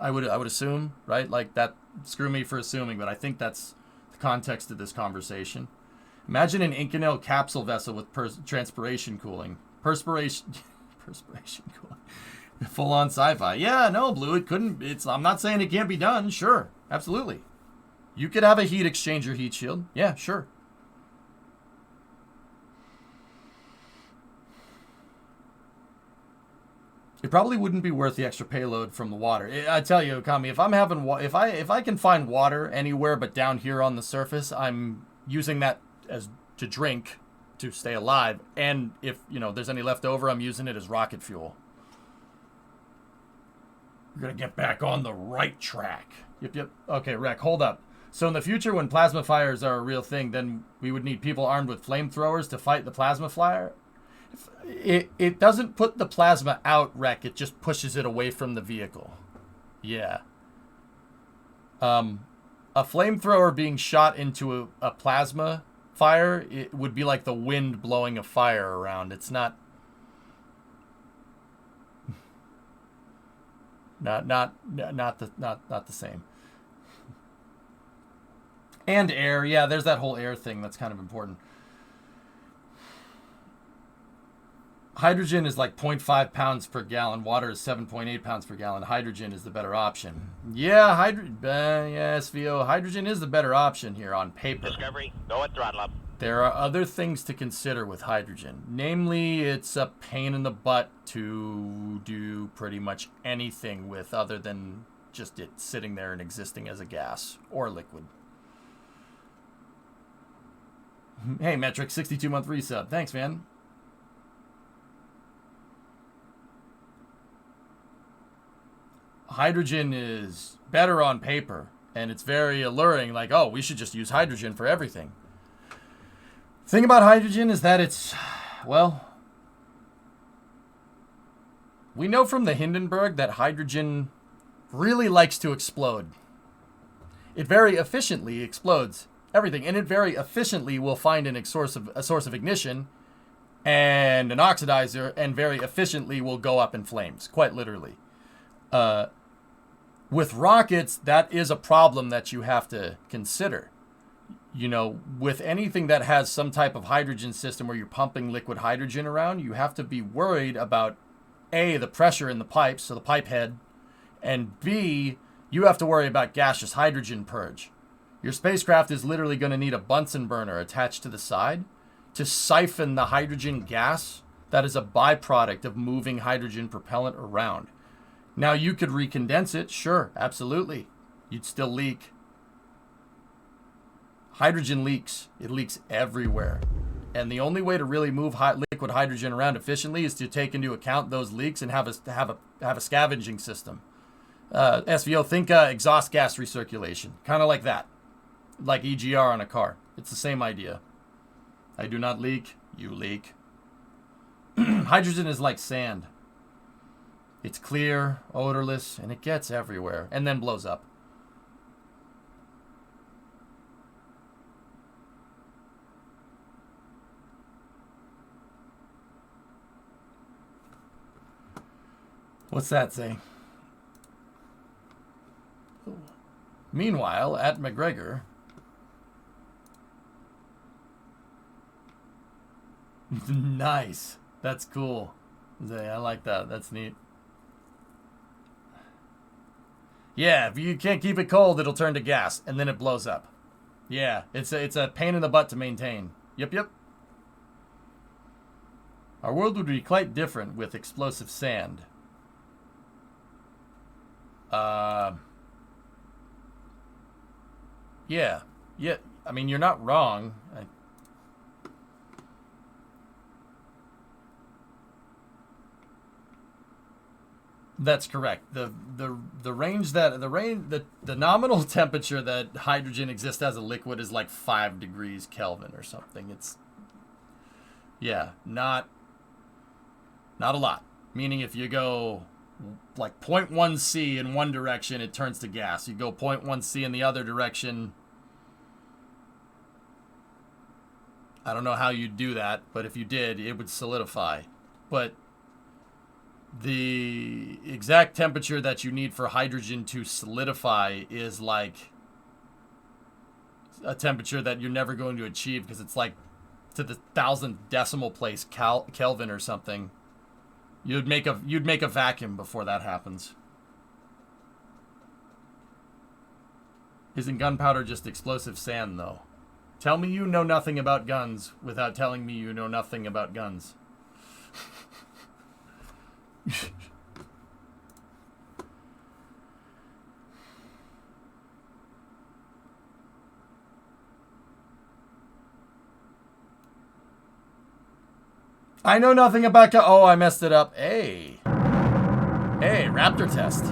I would assume, right? Like that. Screw me for assuming, but I think that's the context of this conversation. Imagine an Inconel capsule vessel with perspiration cooling. Perspiration cooling. Full on sci-fi. Yeah, no, Blue. It couldn't. I'm not saying it can't be done. Sure, absolutely. You could have a heat exchanger heat shield. Yeah, sure. It probably wouldn't be worth the extra payload from the water. I tell you, Kami, if I can find water anywhere but down here on the surface, I'm using that as to drink to stay alive. And if there's any left over, I'm using it as rocket fuel. We're gonna get back on the right track. Yep. Okay, Rec, hold up. So in the future, when plasma fires are a real thing, then we would need people armed with flamethrowers to fight the plasma flyer. It doesn't put the plasma out, Rec. It just pushes it away from the vehicle. Yeah. A flamethrower being shot into a plasma fire, it would be like the wind blowing a fire around. It's not the same. And air, yeah, there's that whole air thing that's kind of important. Hydrogen is like 0.5 pounds per gallon. Water is 7.8 pounds per gallon. Hydrogen is the better option. Yeah, SVO. Hydrogen is the better option here on paper. Discovery, go at throttle up. There are other things to consider with hydrogen. Namely, it's a pain in the butt to do pretty much anything with other than just it sitting there and existing as a gas or liquid. Hey, Metric, 62-month resub. Thanks, man. Hydrogen is better on paper, and it's very alluring, like, oh, we should just use hydrogen for everything. Thing about hydrogen is that it's, well, we know from the Hindenburg that hydrogen really likes to explode. It very efficiently explodes everything, and it very efficiently will find a source of ignition and an oxidizer, and very efficiently will go up in flames, quite literally. With rockets, that is a problem that you have to consider. With anything that has some type of hydrogen system where you're pumping liquid hydrogen around, you have to be worried about A, the pressure in the pipes, so the pipe head, and B, you have to worry about gaseous hydrogen purge. Your spacecraft is literally going to need a Bunsen burner attached to the side to siphon the hydrogen gas that is a byproduct of moving hydrogen propellant around. Now, you could recondense it, sure, absolutely. You'd still leak. Hydrogen leaks. It leaks everywhere. And the only way to really move liquid hydrogen around efficiently is to take into account those leaks and have a scavenging system. SVO, think exhaust gas recirculation. Kind of like that. Like EGR on a car. It's the same idea. I do not leak. You leak. Hydrogen is like sand. It's clear, odorless, and it gets everywhere, and then blows up. What's that say? Meanwhile, at McGregor... Nice. That's cool. I like that. That's neat. Yeah, if you can't keep it cold, it'll turn to gas, and then it blows up. Yeah, it's a pain in the butt to maintain. Yep. Our world would be quite different with explosive sand. Yeah. I mean, you're not wrong. That's correct. The nominal temperature that hydrogen exists as a liquid is like 5 degrees Kelvin or something. It's not a lot. Meaning if you go like 0.1 C in one direction, it turns to gas. You go 0.1 C in the other direction. I don't know how you'd do that, but if you did, it would solidify. But the exact temperature that you need for hydrogen to solidify is like a temperature that you're never going to achieve because it's like to the 1000th decimal place Kelvin or something. You'd make a vacuum before that happens. Isn't gunpowder just explosive sand though? Tell me you know nothing about guns without telling me you know nothing about guns. I know nothing about oh, I messed it up. Hey, Raptor test.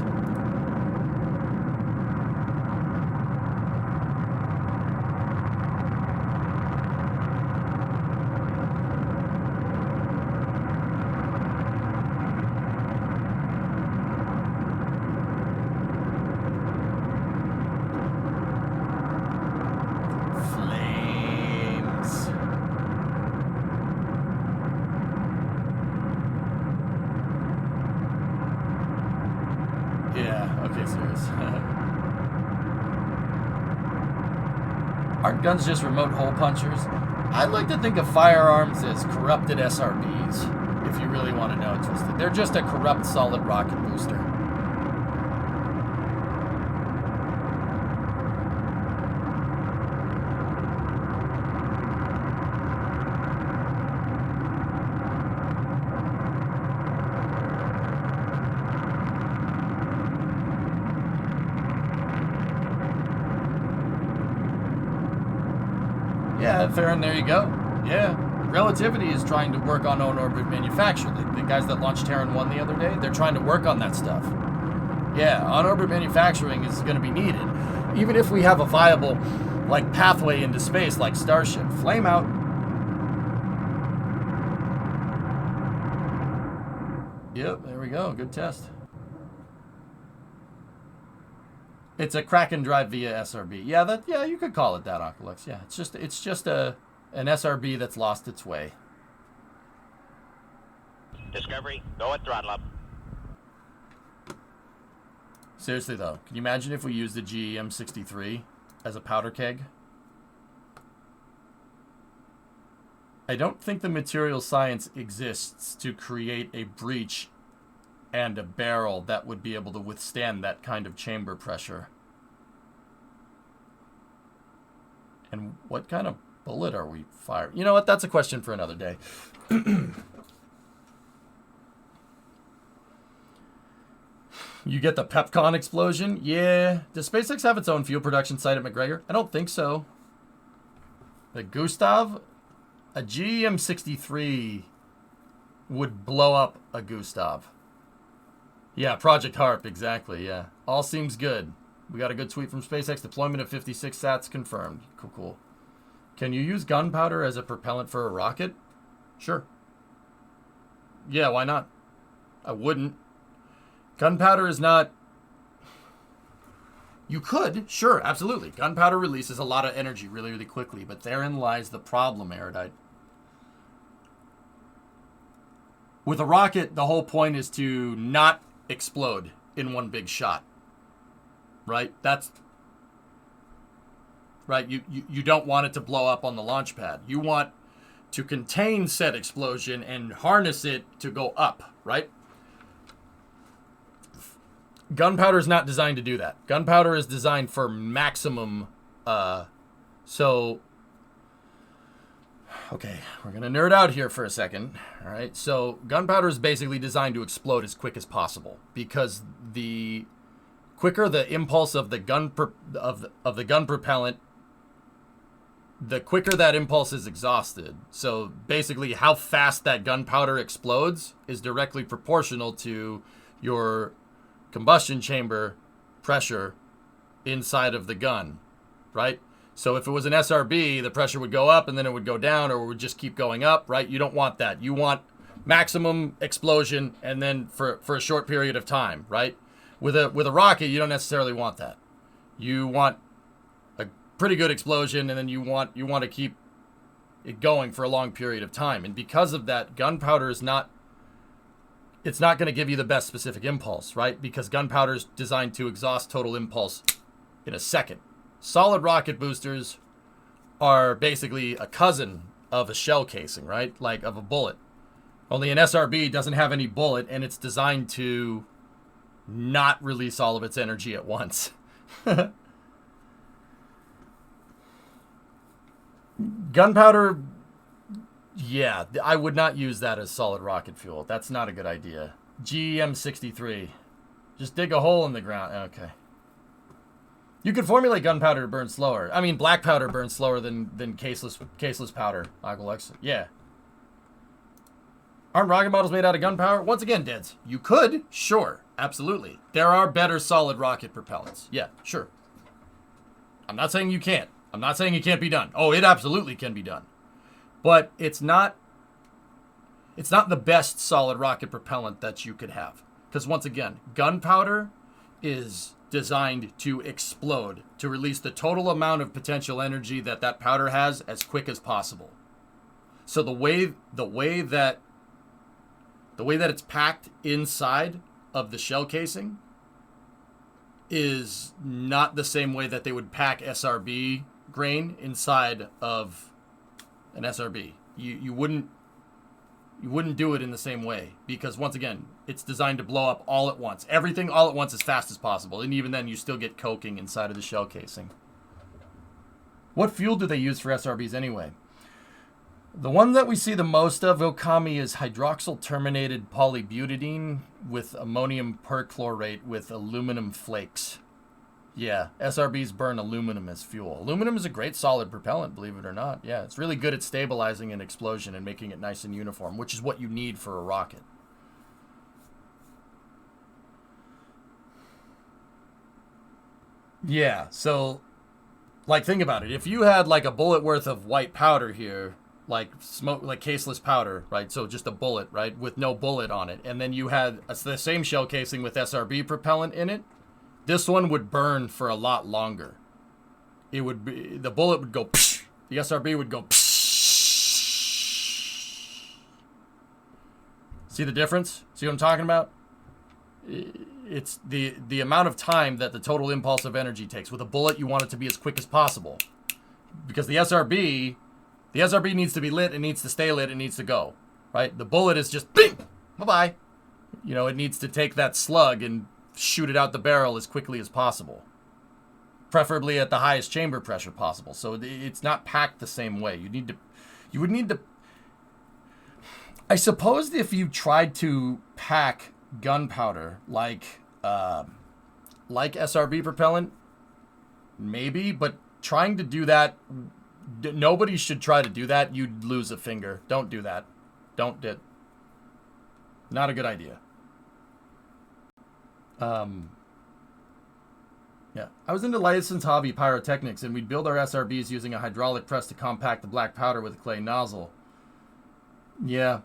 Aren't guns just remote hole punchers? I'd like to think of firearms as corrupted SRBs, if you really want to know it twisted. They're just a corrupt solid rocket booster. Yeah, fair, and there you go. Yeah. Relativity is trying to work on on-orbit manufacture. The guys that launched Terran 1 the other day, they're trying to work on that stuff. Yeah, on-orbit manufacturing is going to be needed. Even if we have a viable, like, pathway into space, like Starship. Flame out. Yep, there we go. Good test. It's a Kraken drive via SRB. Yeah, you could call it that, Oculus. Yeah, it's just an SRB that's lost its way. Discovery, go at throttle up. Seriously though, can you imagine if we used the GEM-63 as a powder keg? I don't think the material science exists to create a breech and a barrel that would be able to withstand that kind of chamber pressure. And what kind of bullet are we firing? You know what? That's a question for another day. You get the PepCon explosion? Yeah. Does SpaceX have its own fuel production site at McGregor? I don't think so. The Gustav? A GEM-63 would blow up a Gustav. Yeah, Project HARP, exactly, yeah. All seems good. We got a good tweet from SpaceX. Deployment of 56 sats confirmed. Cool. Can you use gunpowder as a propellant for a rocket? Sure. Yeah, why not? I wouldn't. Gunpowder is not... You could, sure, absolutely. Gunpowder releases a lot of energy really, really quickly, but therein lies the problem, Erudite. With a rocket, the whole point is to not explode in one big shot. Right? That's... Right? You don't want it to blow up on the launch pad. You want to contain said explosion and harness it to go up, right? Gunpowder is not designed to do that. Gunpowder is designed for maximum, okay, we're going to nerd out here for a second, all right? So gunpowder is basically designed to explode as quick as possible because the quicker the impulse of the gun of the gun propellant, the quicker that impulse is exhausted. So basically how fast that gunpowder explodes is directly proportional to your combustion chamber pressure inside of the gun, right? So if it was an SRB, the pressure would go up and then it would go down, or it would just keep going up, right? You don't want that. You want maximum explosion and then for a short period of time, right? With a rocket, you don't necessarily want that. You want a pretty good explosion, and then you want to keep it going for a long period of time. And because of that, gunpowder is not... It's not going to give you the best specific impulse, right? Because gunpowder is designed to exhaust total impulse in a second. Solid rocket boosters are basically a cousin of a shell casing, right? Like of a bullet. Only an SRB doesn't have any bullet, and it's designed to not release all of its energy at once. Gunpowder... Yeah, I would not use that as solid rocket fuel. That's not a good idea. GM63. Just dig a hole in the ground. Okay. You could formulate gunpowder to burn slower. I mean, black powder burns slower than caseless powder. Aqualex. Yeah. Aren't rocket models made out of gunpowder? Once again, Dids. You could. Sure. Absolutely. There are better solid rocket propellants. Yeah, sure. I'm not saying you can't. I'm not saying it can't be done. Oh, it absolutely can be done. But it's not the best solid rocket propellant that you could have. Because once again, gunpowder is designed to explode, to release the total amount of potential energy that powder has as quick as possible. So the way that it's packed inside of the shell casing is not the same way that they would pack SRB grain inside of an SRB. You wouldn't do it in the same way, because once again, it's designed to blow up all at once. Everything all at once as fast as possible, and even then you still get coking inside of the shell casing. What fuel do they use for SRBs anyway? The one that we see the most of, Okami, is hydroxyl terminated polybutadiene with ammonium perchlorate with aluminum flakes. Yeah, SRBs burn aluminum as fuel. Aluminum is a great solid propellant, believe it or not. Yeah, it's really good at stabilizing an explosion and making it nice and uniform, which is what you need for a rocket. Yeah, so, like, think about it. If you had, like, a bullet worth of white powder here, like smoke, like caseless powder, right? So just a bullet, right, with no bullet on it, and then you had the same shell casing with SRB propellant in it, this one would burn for a lot longer. It would be, the bullet would go psh, the SRB would go psh. See the difference? See what I'm talking about? It's the amount of time that the total impulse of energy takes. With a bullet, you want it to be as quick as possible, because the SRB needs to be lit, it needs to stay lit, it needs to go, right? The bullet is just bing, bye-bye. You know, it needs to take that slug and shoot it out the barrel as quickly as possible, preferably at the highest chamber pressure possible. So it's not packed the same way. You would need to, I suppose, if you tried to pack gunpowder like SRB propellant, maybe, but trying to do that, nobody should try to do that. You'd lose a finger. Don't do that. Don't do it. Not a good idea. Yeah, I was into licensed hobby pyrotechnics, and we'd build our SRBs using a hydraulic press to compact the black powder with a clay nozzle. Yeah.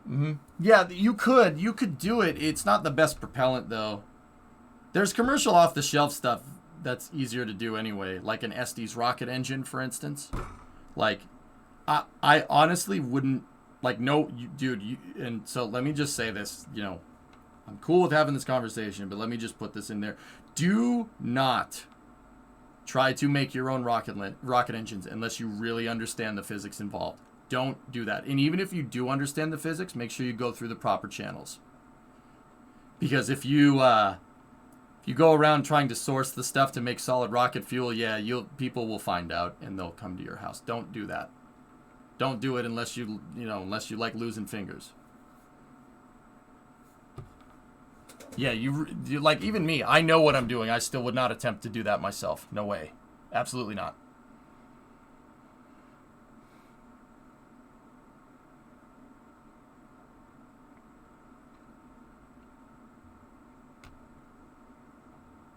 Yeah, you could do it. It's not the best propellant though. There's commercial off-the-shelf stuff that's easier to do anyway, like an Estes rocket engine, for instance. Like, I honestly wouldn't, like, no, dude, and so let me just say this, you know, I'm cool with having this conversation, but let me just put this in there. Do not try to make your own rocket engines unless you really understand the physics involved. Don't do that. And even if you do understand the physics, make sure you go through the proper channels. Because if you go around trying to source the stuff to make solid rocket fuel, yeah, people will find out and they'll come to your house. Don't do that. Don't do it unless you like losing fingers. Yeah, you like, even me, I know what I'm doing. I still would not attempt to do that myself. No way. Absolutely not.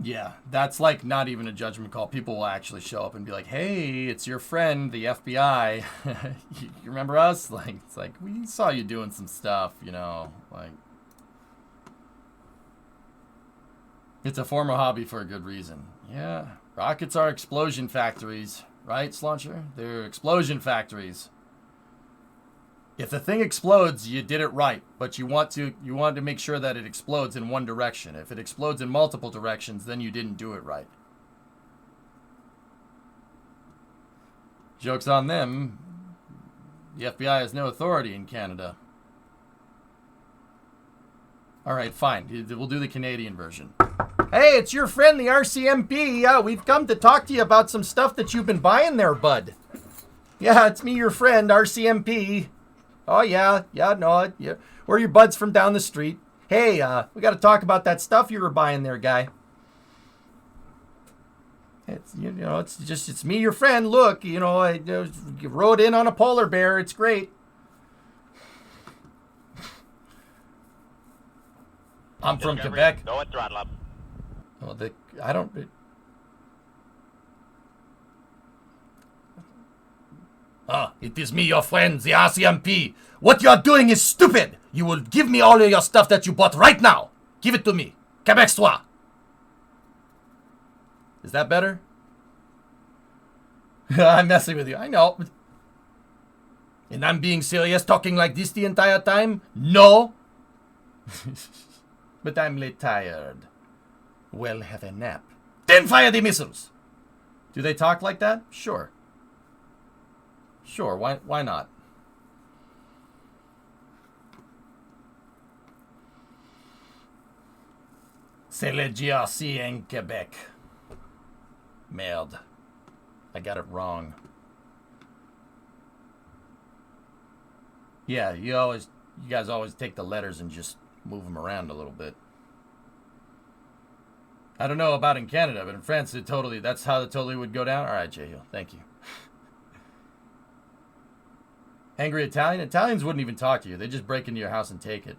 Yeah, that's like not even a judgment call. People will actually show up and be like, "Hey, it's your friend, the FBI. You remember us?" Like, it's like, we saw you doing some stuff, you know, like, it's a former hobby for a good reason. Yeah, rockets are explosion factories, right, Slauncher? They're explosion factories. If the thing explodes, you did it right, but you want to make sure that it explodes in one direction. If it explodes in multiple directions, then you didn't do it right. Joke's on them. The FBI has no authority in Canada. All right, fine. We'll do the Canadian version. Hey, it's your friend, the RCMP. Yeah, we've come to talk to you about some stuff that you've been buying there, bud. Yeah, it's me, your friend, RCMP. Oh, yeah, no, yeah. We're your buds from down the street. Hey, we got to talk about that stuff you were buying there, guy. It's, you know, it's me, your friend. Look, you know, I rode in on a polar bear. It's great. I'm from Discovery, Quebec. Go at throttle up. Well, I don't... it is me, your friend, the RCMP. What you are doing is stupid. You will give me all of your stuff that you bought right now. Give it to me. Quebec soir. Is that better? I'm messing with you. I know. And I'm being serious, talking like this the entire time? No. But I'm late tired. Well, have a nap. Then fire the missiles. Do they talk like that? Sure. Sure, why not? C'est le GRC in Quebec. Merde. I got it wrong. Yeah, you guys always take the letters and just move them around a little bit. I don't know about in Canada, but in France, that's how it totally would go down. All right, J-Hill, thank you. Angry Italian? Italians wouldn't even talk to you. They just break into your house and take it.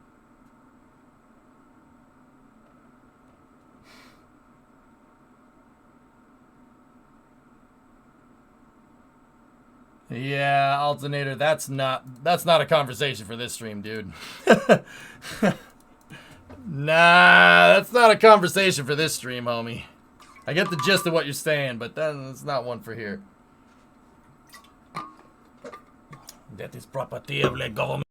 Yeah, alternator, that's not a conversation for this stream, dude. Nah, that's not a conversation for this stream, homie. I get the gist of what you're saying, but that's not one for here. That is property of the government.